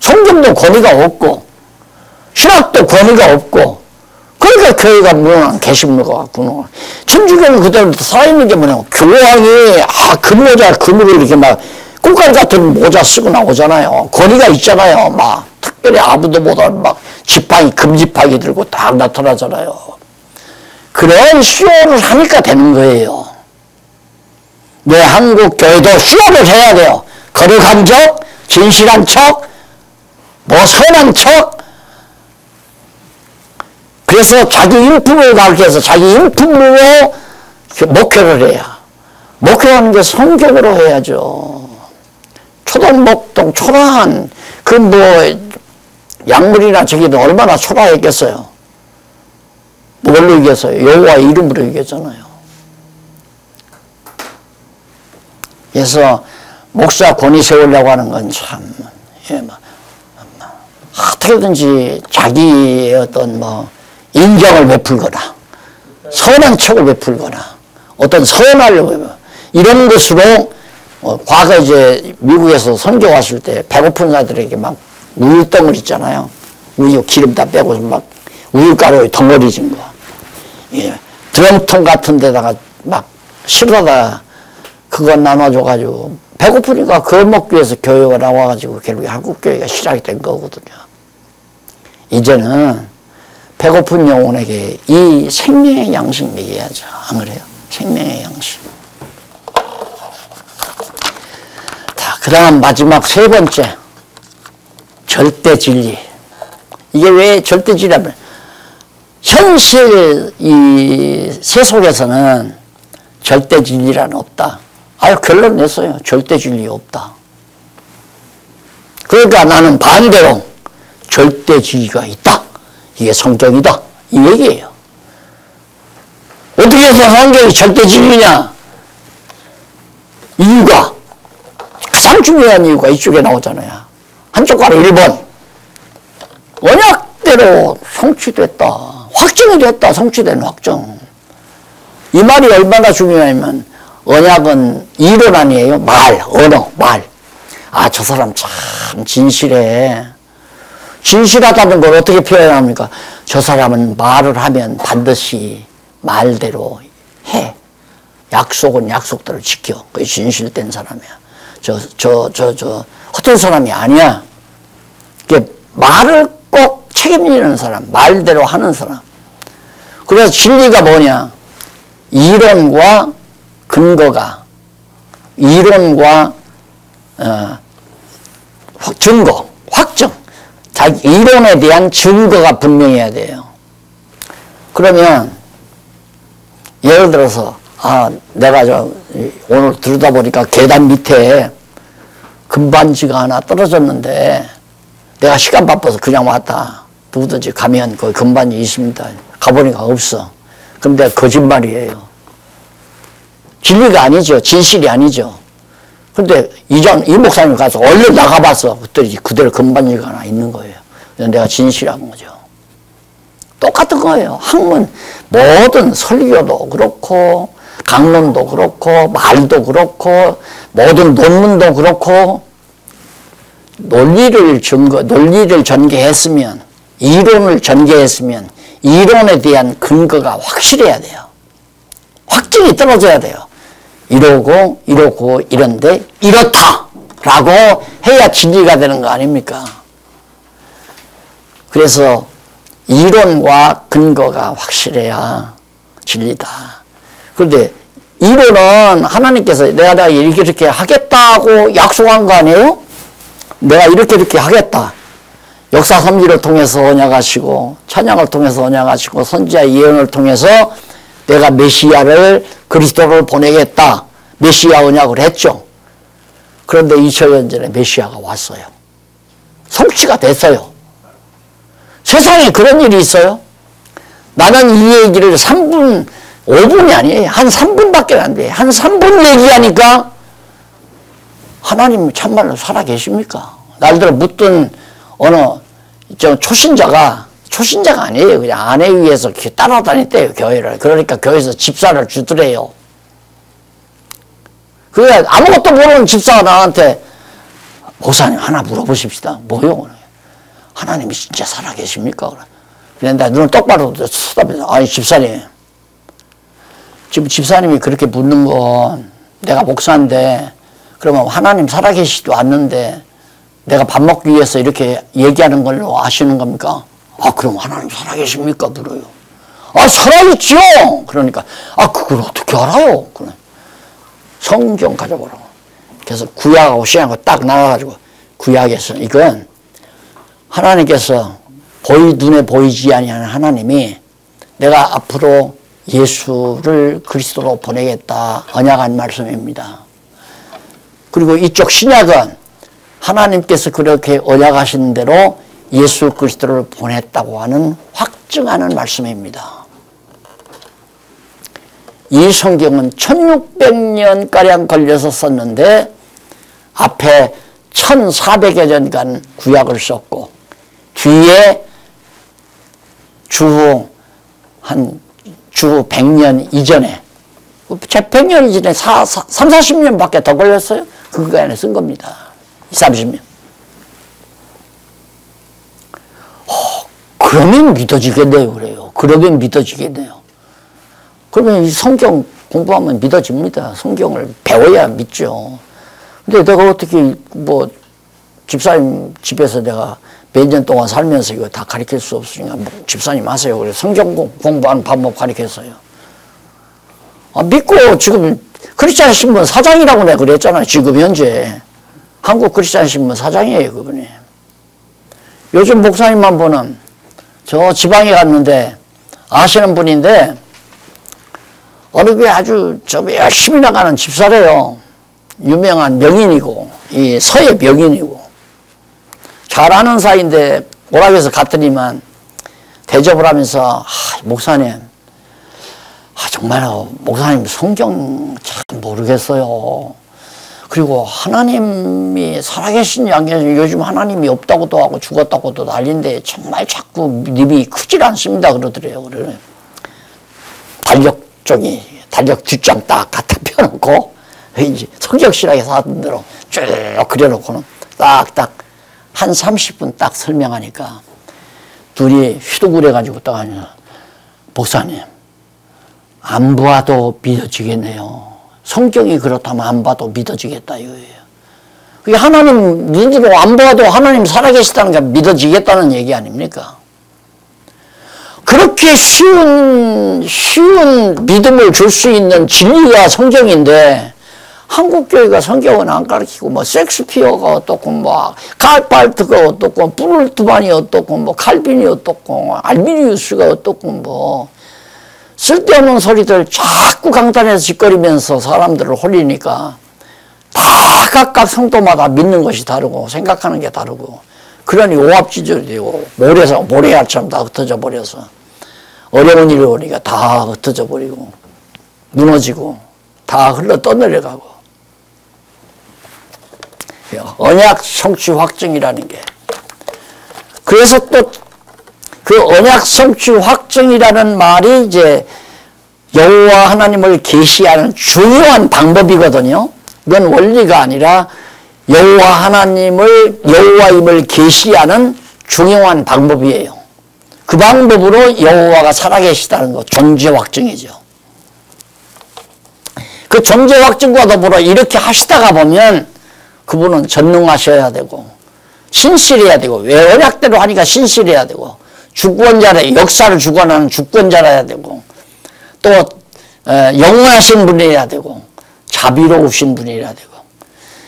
S1: 성경도 권위가 없고 신학도 권위가 없고 그러니까 교회가 무능한 개신물과 같구나. 천주교는 그대로 살아있는 게 뭐냐면 교황이 금모자 금으로 이렇게 막 꿀갈 같은 모자 쓰고 나오잖아요. 권위가 있잖아요. 막 특별히 아무도 못하는 막 지팡이 금지팡이 들고 딱 나타나잖아요. 그런 쇼를 하니까 되는 거예요. 네, 한국 교회도 쇼를 해야 돼요. 거룩한 척, 진실한 척, 뭐 선한 척. 그래서 자기 인품을 가르쳐서 자기 인품으로 목회를 해야. 목회하는 게 성격으로 해야죠. 초동목동 초라한 그 뭐 약물이나 저기도 얼마나 초라했겠어요. 뭘로 이겼어요? 여호와의 이름으로 이겼잖아요. 그래서 목사 권위 세우려고 하는 건 참 어떻게든지 자기의 어떤 뭐 인정을 베풀거나 선한 척을 베풀거나 어떤 선할 이런 것으로 과거 이제 미국에서 선교 왔을 때 배고픈 자들에게 막 우유덩어리 있잖아요. 우유 기름 다 빼고 막 우유가루에 덩어리 진 거. 예. 드럼통 같은 데다가 막 실어다 그거 나눠줘가지고 배고프니까 그걸 먹기 위해서 교회가 나와가지고 결국에 한국교회가 시작이 된 거거든요. 이제는 배고픈 영혼에게 이 생명의 양식 먹여야죠. 안 그래요? 생명의 양식. 자, 그 다음 마지막 세 번째. 절대 진리. 이게 왜 절대 진리냐면 현실 이 세속에서는 절대 진리란 없다. 아유 결론 냈어요. 절대 진리 없다. 그러니까 나는 반대로 절대 진리가 있다. 이게 성경이다. 이 얘기예요. 어떻게 해서 성경이 절대 진리냐? 이유가 가장 중요한 이유가 이쪽에 나오잖아요. 한쪽 가로 1번 언약대로 성취됐다. 확정이 됐다. 성취된 확정. 이 말이 얼마나 중요하냐면 언약은 이론 아니에요. 말, 언어, 말. 아, 저 사람 참 진실해. 진실하다는 걸 어떻게 표현합니까? 저 사람은 말을 하면 반드시 말대로 해. 약속은 약속대로 지켜. 그게 진실된 사람이야. 헛된 사람이 아니야. 말을 꼭 책임지는 사람, 말대로 하는 사람. 그래서 진리가 뭐냐? 이론과 근거가, 이론과 증거, 확정. 자기 이론에 대한 증거가 분명해야 돼요. 그러면 예를 들어서 내가 오늘 들다 보니까 계단 밑에 금반지가 하나 떨어졌는데 내가 시간 바빠서 그냥 왔다. 누구든지 가면 거기 금반지 있습니다. 가보니까 없어. 근데 거짓말이에요. 진리가 아니죠. 진실이 아니죠. 근데 이 목사님 가서 얼른 나가봤어. 그대로 금반지가 하나 있는 거예요. 내가 진실한 거죠. 똑같은 거예요. 학문, 모든 설교도 그렇고, 강론도 그렇고, 말도 그렇고, 모든 논문도 그렇고, 논리를 전개했으면, 이론을 전개했으면, 이론에 대한 근거가 확실해야 돼요. 확증이 떨어져야 돼요. 이러고, 이런데, 이렇다라고 해야 진리가 되는 거 아닙니까? 그래서, 이론과 근거가 확실해야 진리다. 그런데 이론은 하나님께서 내가 이렇게 하겠다고 약속한 거 아니에요? 내가 이렇게 하겠다. 역사 섭리를 통해서 언약하시고 찬양을 통해서 언약하시고 선지자 예언을 통해서 내가 메시아를 그리스도를 보내겠다. 메시아 언약을 했죠. 그런데 2000년 전에 메시아가 왔어요. 성취가 됐어요. 세상에 그런 일이 있어요? 나는 이 얘기를 3분, 5분이 아니에요. 한 3분밖에 안 돼. 한 3분 얘기하니까 하나님 참말로 살아계십니까? 날들어 묻던 어느 초신자가 아니에요. 그냥 아내 위에서 따라다녔대요, 교회를. 그러니까 교회에서 집사를 주더래요. 그게 아무것도 모르는 집사가 나한테 목사님 하나 물어보십시다. 뭐요? 하나님이 진짜 살아계십니까? 그런데 눈을 똑바로 쳐다보면서 아니 집사님, 지금 집사님이 그렇게 묻는 건 내가 목사인데 그러면 하나님 살아계시지도 않는데 내가 밥 먹기 위해서 이렇게 얘기하는 걸로 아시는 겁니까? 그럼 하나님 살아계십니까? 물어요. 살아있죠. 그러니까 그걸 어떻게 알아요? 그래. 성경 가져보라고. 그래서 구약하고 신약하고 딱 나와가지고 구약에서 이건 하나님께서 눈에 보이지 아니하는 하나님이 내가 앞으로 예수를 그리스도로 보내겠다 언약한 말씀입니다. 그리고 이쪽 신약은 하나님께서 그렇게 언약하신 대로 예수 그리스도를 보냈다고 하는 확증하는 말씀입니다. 이 성경은 1600년가량 걸려서 썼는데 앞에 1400여 년간 구약을 썼고 뒤에 주 100년 이전에 100년 이전에 30-40년밖에 더 걸렸어요. 그거 안에 쓴 겁니다. 30년. 그러면 믿어지겠네요. 그래요. 그러면 믿어지겠네요. 그러면 이 성경 공부하면 믿어집니다. 성경을 배워야 믿죠. 근데 내가 어떻게 집사님 집에서 내가 몇 년 동안 살면서 이거 다 가르칠 수 없으니까 집사님 하세요. 그래서 성경 공부하는 방법 가르쳤어요. 믿고 지금 크리스찬 신문 사장이라고 내가 그랬잖아요. 지금 현재 한국 크리스찬 신문 사장이에요. 그분이. 요즘 목사님만 보는 저 지방에 갔는데 아시는 분인데 어느 게 아주 열심히 나가는 집사래요. 유명한 명인이고 이 서예 명인이고 잘 아는 사이인데 오락에서 갔더니만 대접을 하면서 목사님 정말 목사님 성경 잘 모르겠어요. 그리고 하나님이 살아계신 양에서 요즘 하나님이 없다고도 하고 죽었다고도 난리인데 정말 자꾸 믿음이 크질 않습니다. 그러더래요. 그래. 달력 뒷장 딱 갖다 펴놓고 이제 성경신학에 사던 대로 쭉 그려놓고는 딱딱 한 30분 딱 설명하니까 둘이 휘둥그레가지고 딱 하냐. 목사님 안 봐도 믿어지겠네요. 성경이 그렇다면 안 봐도 믿어지겠다 이거예요. 그게 하나님 눈으로 안 봐도 하나님 살아계시다는 게 믿어지겠다는 얘기 아닙니까? 그렇게 쉬운 믿음을 줄 수 있는 진리가 성경인데 한국교회가 성경은 안 가르치고 뭐 섹스피어가 어떻고 뭐 갈발트가 어떻고 브룰트만이 어떻고 뭐 칼빈이 어떻고 알미니우스가 어떻고 뭐 쓸데없는 소리들 자꾸 강단에서 짓거리면서 사람들을 홀리니까 다 각각 성도마다 믿는 것이 다르고 생각하는 게 다르고 그러니 오합지졸이 되고 모래알처럼 다 흩어져 버려서 어려운 일이 오니까 다 흩어져 버리고 무너지고 다 흘러 떠내려가고 언약 성취 확증이라는 게 그래서 또 그 언약 성취 확증이라는 말이 이제 여호와 하나님을 계시하는 중요한 방법이거든요. 이건 원리가 아니라 여호와 하나님을 여호와임을 계시하는 중요한 방법이에요. 그 방법으로 여호와가 살아계시다는 것, 존재 확증이죠. 그 존재 확증과 더불어 이렇게 하시다가 보면 그분은 전능하셔야 되고 신실해야 되고 왜 언약대로 하니까 신실해야 되고 주권자라 역사를 주관하는 주권자라야 되고 또 영원하신 분이어야 되고 자비로우신 분이어야 되고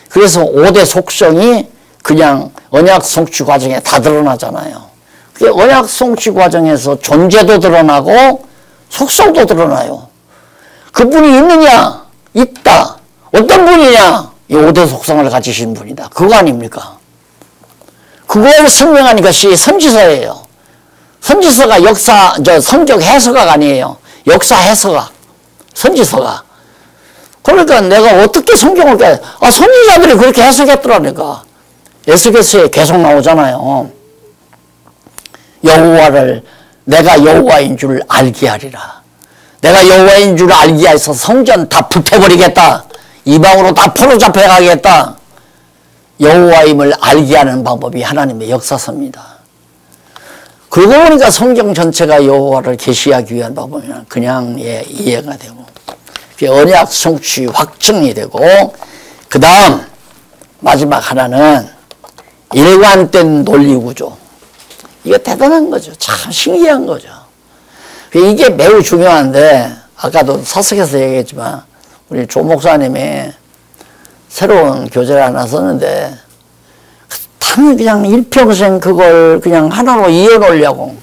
S1: 그래서 5대 속성이 그냥 언약 성취 과정에 다 드러나잖아요. 언약 성취 과정에서 존재도 드러나고 속성도 드러나요. 그분이 있느냐? 있다. 어떤 분이냐? 이 5대 속성을 가지신 분이다. 그거 아닙니까? 그걸 설명하는 것이 선지서예요. 선지서가 성경 해석가 아니에요. 역사 해석가. 선지서가. 그러니까 내가 어떻게 성경을 선지자들이 그렇게 해석했더라니까. 에스겔서에 계속 나오잖아요. 여호와를 내가 여호와인 줄 알게 하리라. 내가 여호와인 줄 알게 해서 성전 다 불태버리겠다. 이방으로 다 포로잡혀 가겠다. 여호와임을 알게 하는 방법이 하나님의 역사서입니다. 그러고 보니까 성경 전체가 여호와를 계시하기 위한 방법이면 그냥 이해가 되고 언약 성취 확증이 되고 그 다음 마지막 하나는 일관된 논리구조. 이거 대단한 거죠. 참 신기한 거죠. 이게 매우 중요한데 아까도 사석에서 얘기했지만 우리 조 목사님이 새로운 교재를 하나 썼는데 그냥 일평생 그걸 그냥 하나로 이어놓으려고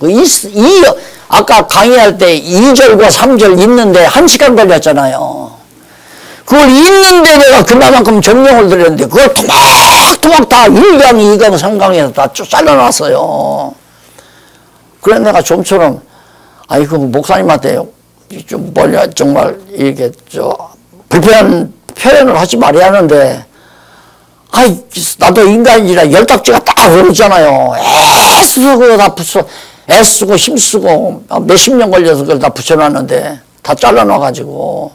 S1: 아까 강의할 때 2절과 3절 읽는데 1시간 걸렸잖아요. 그걸 읽는데 내가 그만큼 정성을 들였는데 그걸 토막토막 다 1강, 2강, 3강에서 다 잘라놨어요. 그래 내가 좀처럼 그 목사님한테 좀 정말 이렇게 불편한 표현을 하지 말아야 하는데 나도 인간이라 열딱지가 딱 오르잖아요. 애쓰고 그거 다 애쓰고 힘쓰고 몇십 년 걸려서 그걸 다 붙여놨는데 다 잘라놔가지고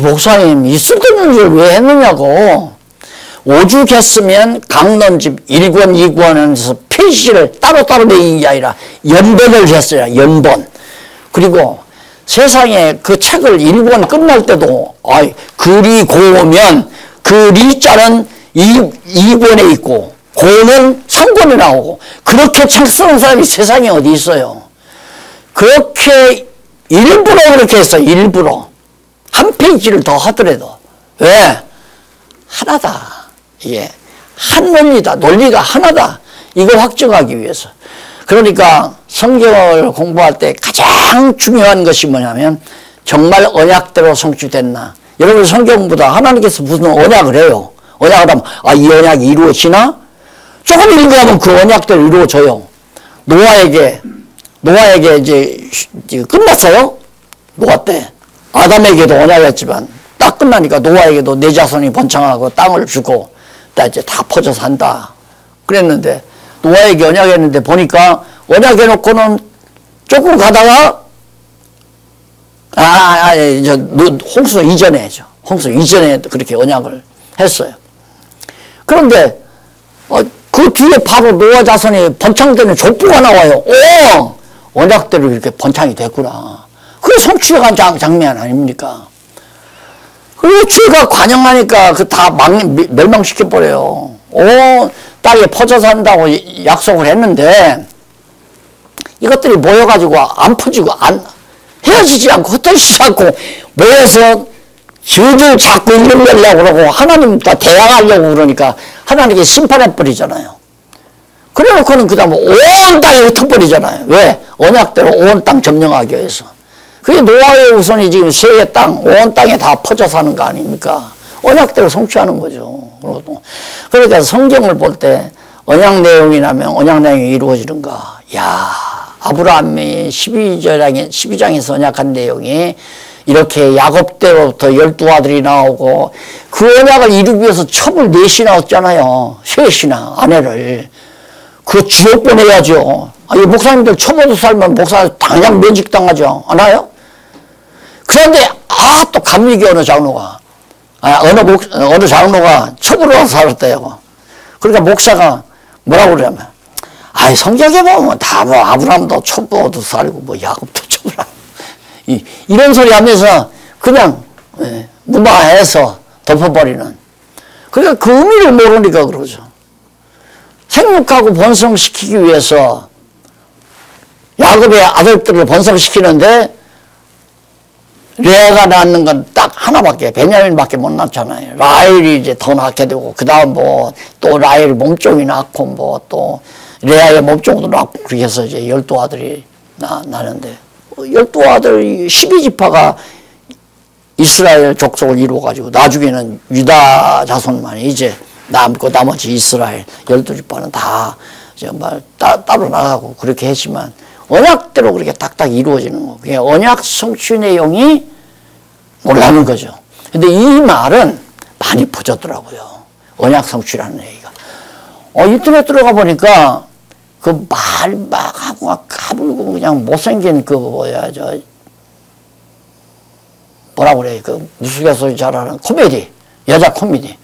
S1: 목사님 이 쓸데없는 일 왜 했느냐고. 오죽했으면 강론집 1권 2권에서 필시를 따로따로 내는 게 아니라 연번을 했어요. 연번. 그리고 세상에 그 책을 1권 끝날 때도 글이 고우면 그 리자는 2권에 있고 고는 3권에 나오고 그렇게 책 쓰는 사람이 세상에 어디 있어요. 그렇게 일부러 그렇게 했어요. 일부러. 한 페이지를 더 하더라도. 왜? 하나다. 이게 한 논리다. 논리가 하나다. 이걸 확증하기 위해서. 그러니까 성경을 공부할 때 가장 중요한 것이 뭐냐면 정말 언약대로 성취됐나. 여러분 성경보다 하나님께서 무슨 언약을 해요. 언약을 하면 이 언약이 이루어지나? 조금 읽으면 그 언약대로 이루어져요. 노아에게 이제 끝났어요. 노아 때. 아담에게도 언약했지만 딱 끝나니까 노아에게도 내 자손이 번창하고 땅을 주고 이제 다 퍼져 산다. 그랬는데 노아에게 언약했는데 보니까 언약해놓고는 조금 가다가 홍수 이전에 그렇게 언약을 했어요. 그런데 그 뒤에 바로 노아 자손이 번창되는 족보가 나와요. 언약대로 이렇게 번창이 됐구나. 그게 성취가 장면 아닙니까? 그리고 죄가 관영하니까 다 멸망시켜버려요. 땅에 퍼져 산다고 약속을 했는데 이것들이 모여가지고 안 퍼지고 헤어지지 않고 흩어지지 않고 모여서 줄줄 자꾸 일러내려고 그러고 하나님과 대항하려고 그러니까 하나님께 심판해버리잖아요. 그래놓고는 그 다음에 온 땅에 흩어버리잖아요. 왜? 언약대로 온 땅 점령하기 위해서. 그게 노아의 후손이 지금 세계 땅, 온 땅에 다 퍼져 사는 거 아닙니까? 언약대로 성취하는 거죠. 그러니까 성경을 볼 때 언약 내용이 나면 언약 내용이 이루어지는가. 야, 아브라함이 12장에서 언약한 내용이 이렇게 야곱 때로부터 12아들이 나오고 그 언약을 이루기 위해서 첩을 4이 얻잖아요. 셋이나 아내를. 그 지옥 보내야죠. 이 목사님들 첩어도 살면 목사 당장 면직당하죠. 알아요? 그런데 또 감리교 어느 장로가 어느 장로가 첩으로 살았대요. 그러니까 목사가 뭐라고 그러냐면 성경에 보면 다 뭐 아브라함도 첩어도 살고 뭐 야곱도 첩을 하고 이런 소리 하면서 그냥 무마해서 덮어버리는. 그러니까 그 의미를 모르니까 그러죠. 생육하고 번성시키기 위해서 야곱의 아들들을 번성시키는데 레아가 낳는 건 딱 하나밖에, 베냐민밖에 못 낳잖아요. 라헬이 이제 더 낳게 되고, 그 다음 뭐 또 라헬 몸종이 낳고 뭐 또 레아의 몸종도 낳고 그렇게 해서 이제 12아들이 나는데 12아들 12지파가 이스라엘 족속을 이루어가지고 나중에는 유다 자손만이 이제 남고 나머지 이스라엘 12지파는 다 정말 따로 나가고 그렇게 했지만 언약대로 그렇게 딱딱 이루어지는 거. 그게 언약 성취 내용이 놀라는 거죠. 근데 이 말은 많이 퍼졌더라고요. 언약 성취라는 얘기가. 인터넷 들어가 보니까 그 말 막 하고 까불고 그냥 못생긴 뭐라고 그래. 그 우스갯소리 잘하는 코미디. 여자 코미디.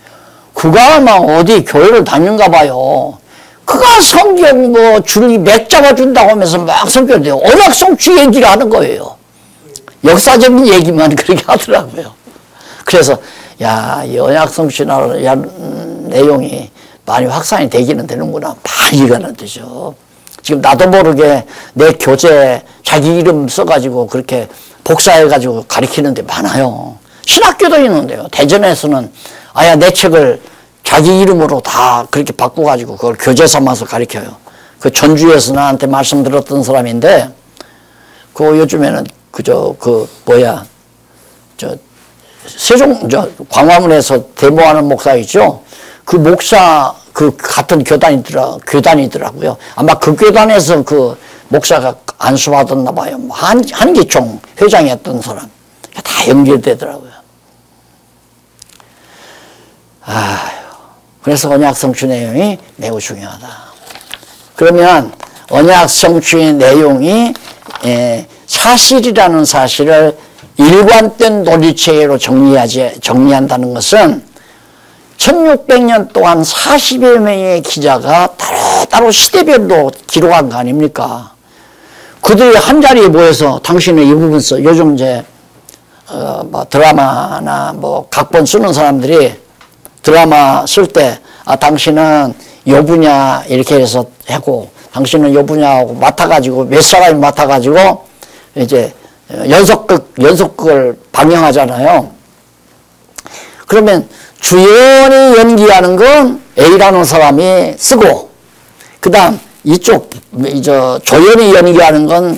S1: 그가 아마 어디 교회를 다니는가 봐요. 그가 성경 뭐 줄이 맥 잡아준다고 하면서 막 성경을 언약 성취 얘기를 하는 거예요. 역사적인 얘기만 그렇게 하더라고요. 그래서 이 언약 성취라는 내용이 많이 확산이 되기는 되는구나. 많이 가는 뜻이죠. 지금 나도 모르게 내 교재 자기 이름 써가지고 그렇게 복사해가지고 가르치는 데 많아요. 신학교도 있는데요. 대전에서는 내 책을 자기 이름으로 다 그렇게 바꿔가지고 그걸 교재 삼아서 가르쳐요. 그 전주에서 나한테 말씀 들었던 사람인데, 요즘에는 광화문에서 데모하는 목사 있죠? 그 목사, 같은 교단이더라고요. 아마 그 교단에서 그 목사가 안수받았나 봐요. 한기총 회장이었던 사람. 다 연결되더라고요. 그래서 언약 성취 내용이 매우 중요하다. 그러면 언약 성취 내용이 사실이라는 사실을 일관된 논리체계로 정리한다는 것은 1600년 동안 40여 명의 기자가 따로 시대별로 기록한 거 아닙니까? 그들이 한자리에 모여서 당신은 이 부분 써. 요즘 이제 드라마나 뭐 각본 쓰는 사람들이 드라마 쓸 때 당신은 요 분야 이렇게 해서 하고 당신은 요 분야하고 맡아가지고 몇 사람이 맡아가지고 이제 연속극을 방영하잖아요. 그러면 주연이 연기하는 건 A라는 사람이 쓰고 그 다음 조연이 연기하는 건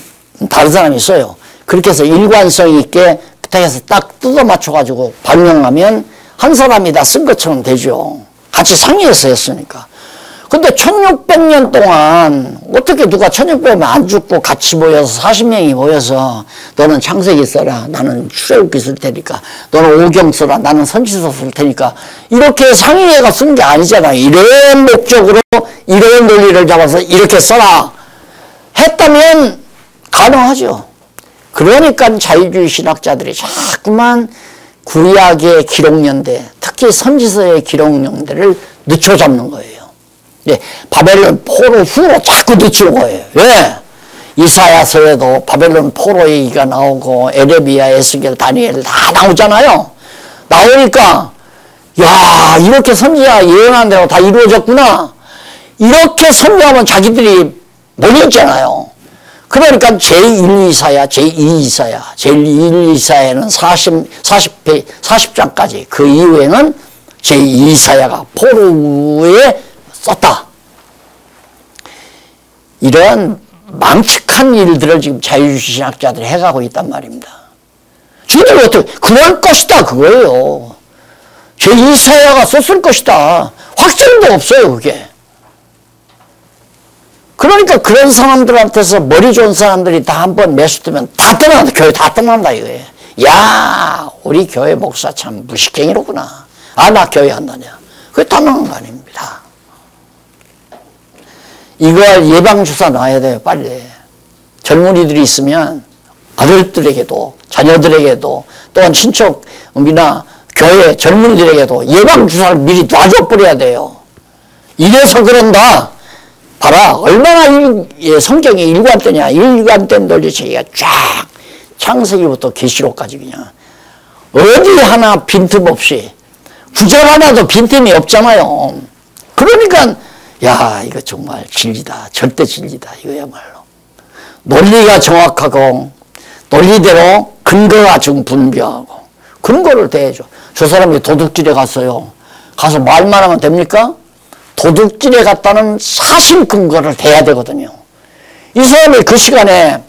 S1: 다른 사람이 써요. 그렇게 해서 일관성 있게 해서 딱 뜯어 맞춰가지고 방영하면 한 사람이 다 쓴 것처럼 되죠. 같이 상의해서 했으니까. 근데 1600년 동안 어떻게 누가 1600년 안 죽고 같이 모여서 40명이 모여서 너는 창세기 써라. 나는 출애굽기 쓸 테니까. 너는 오경 써라. 나는 선지서 쓸 테니까. 이렇게 상의해가 쓴 게 아니잖아요. 이런 목적으로 이런 논리를 잡아서 이렇게 써라. 했다면 가능하죠. 그러니까 자유주의 신학자들이 자꾸만 구약의 기록연대, 특히 선지서의 기록연대를 늦춰잡는 거예요. 바벨론 포로 후로 자꾸 늦추는 거예요. 왜? 이사야서에도 바벨론 포로 얘기가 나오고 에레미야, 에스겔, 다니엘 다 나오잖아요. 나오니까 이렇게 선지자 예언한 대로 다 이루어졌구나. 이렇게 선포하면 자기들이 못 읽잖아요. 그러니까 제1 이사야, 제2 이사야, 제1 이사야는 40장까지, 그 이후에는 제2 이사야가 포로에 썼다. 이런 망측한 일들을 지금 자유주의신학자들이 해가고 있단 말입니다. 주들이 어떻게, 그럴 것이다, 그거예요. 제2 이사야가 썼을 것이다. 확증도 없어요, 그게. 그러니까 그런 사람들한테서 머리 좋은 사람들이 다 한번 매수되면 다 떠난다. 교회 다 떠난다 이거예요. 야, 우리 교회 목사 참 무식행이로구나. 아, 나 교회 한다냐. 그게 떠나는 거 아닙니다. 이거 예방주사 놔야 돼요, 빨리. 젊은이들이 있으면 아들들에게도, 자녀들에게도, 또한 친척이나 교회 젊은이들에게도 예방주사를 미리 놔줘 버려야 돼요. 이래서 그런다. 봐라, 얼마나 성경이 일관되냐. 일관된 논리체계가 쫙 창세기부터 계시록까지 그냥 어디 하나 빈틈없이 구절 하나도 빈틈이 없잖아요. 그러니까 야, 이거 정말 진리다. 절대 진리다. 이거야말로 논리가 정확하고 논리대로 근거가 좀 분명하고 근거를 대해줘. 저 사람이 도둑질에 갔어요. 가서 말만 하면 됩니까? 도둑질에 갔다는 사실 근거를 대야 되거든요. 이 사람이 그 시간에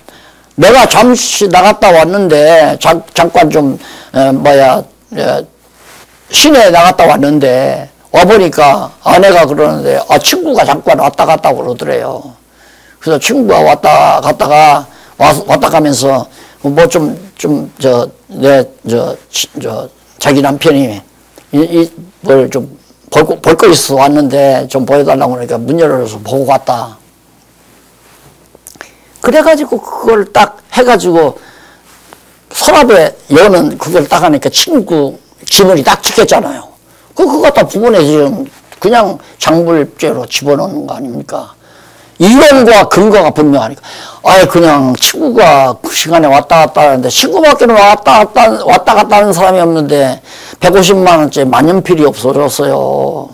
S1: 내가 잠시 나갔다 왔는데 잠깐 좀 시내에 나갔다 왔는데 와보니까 아내가 그러는데 친구가 잠깐 왔다 갔다 그러더래요. 그래서 친구가 왔다 갔다가 왔다 가면서 뭐 자기 남편이 뭘 좀 볼 거 있어 왔는데 좀 보여달라고 그러니까 문 열어서 보고 갔다. 그래가지고 그걸 딱 해가지고 서랍에 여는 그걸 딱 하니까 친구 지문이 딱 찍혔잖아요. 그거 갖다 부분에 지금 그냥 장물죄로 집어넣는 거 아닙니까? 이론과 근거가 분명하니까. 아예 그냥 친구가 그 시간에 왔다 갔다 하는데 친구밖에는 왔다 갔다 하는 사람이 없는데 150만 원짜리 만년필이 없어졌어요.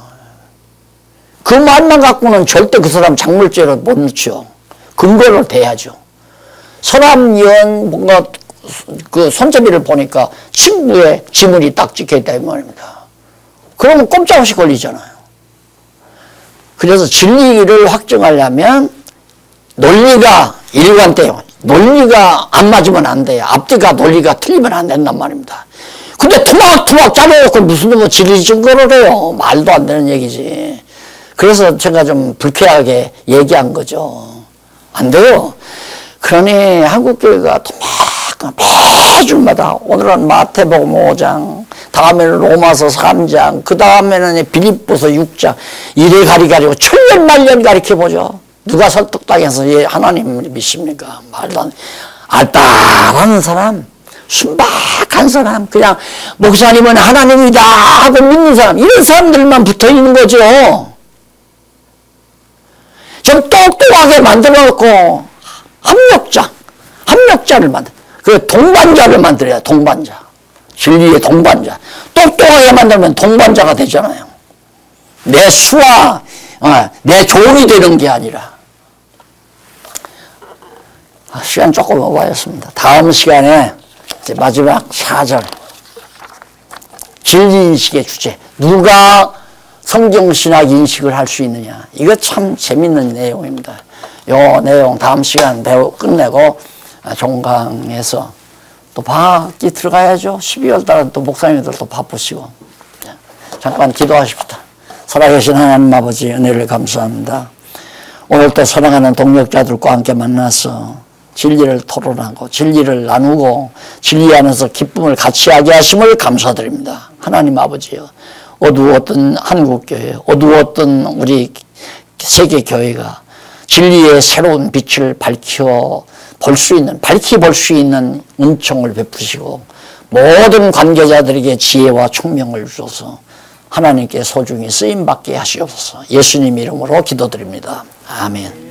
S1: 그 말만 갖고는 절대 그 사람 장물죄로 못 넣죠. 근거를 대야죠. 서랍연 뭔가 그 손잡이를 보니까 친구의 지문이 딱 찍혀있다 이 말입니다. 그러면 꼼짝없이 걸리잖아요. 그래서 진리를 확증하려면 논리가 일관돼요. 논리가 안 맞으면 안 돼요. 앞뒤가 논리가 틀리면 안 된단 말입니다. 근데 토막토막 짜내놓고 무슨 뭐 진리 증거를 해요. 말도 안 되는 얘기지. 그래서 제가 좀 불쾌하게 얘기한 거죠. 안 돼요. 그러니 한국교회가 토막 매주마다 오늘은 마태복음 5장, 다음에는 로마서 3장, 그 다음에는 빌립보서 6장 이래 가리고 천년만년 가리켜보죠. 누가 설득당해서 하나님을 믿습니까? 말도 안 돼. 알다라는 사람, 순박한 사람, 그냥 목사님은 하나님이다 하고 믿는 사람, 이런 사람들만 붙어있는 거죠. 좀 똑똑하게 만들어놓고 합력자를 만들어. 그 동반자를 만들어야 동반자. 진리의 동반자. 똑똑하게 만들면 동반자가 되잖아요. 내 수와 내 종이 되는 게 아니라. 시간 조금 오버했습니다. 다음 시간에 이제 마지막 4절. 진리인식의 주제. 누가 성경신학 인식을 할 수 있느냐. 이거 참 재밌는 내용입니다. 요 내용 다음 시간 끝내고 종강에서 또 방학기 들어가야죠. 12월 달은 또 목사님들 또 바쁘시고. 잠깐 기도하십시다. 살아계신 하나님 아버지 은혜를 감사합니다. 오늘 또 사랑하는 동역자들과 함께 만나서 진리를 토론하고 진리를 나누고 진리 안에서 기쁨을 같이 하게 하심을 감사드립니다. 하나님 아버지요. 어두웠던 한국교회, 어두웠던 우리 세계교회가 진리의 새로운 빛을 밝히 볼 수 있는 은총을 베푸시고 모든 관계자들에게 지혜와 총명을 주셔서 하나님께 소중히 쓰임받게 하시옵소서. 예수님 이름으로 기도드립니다. 아멘.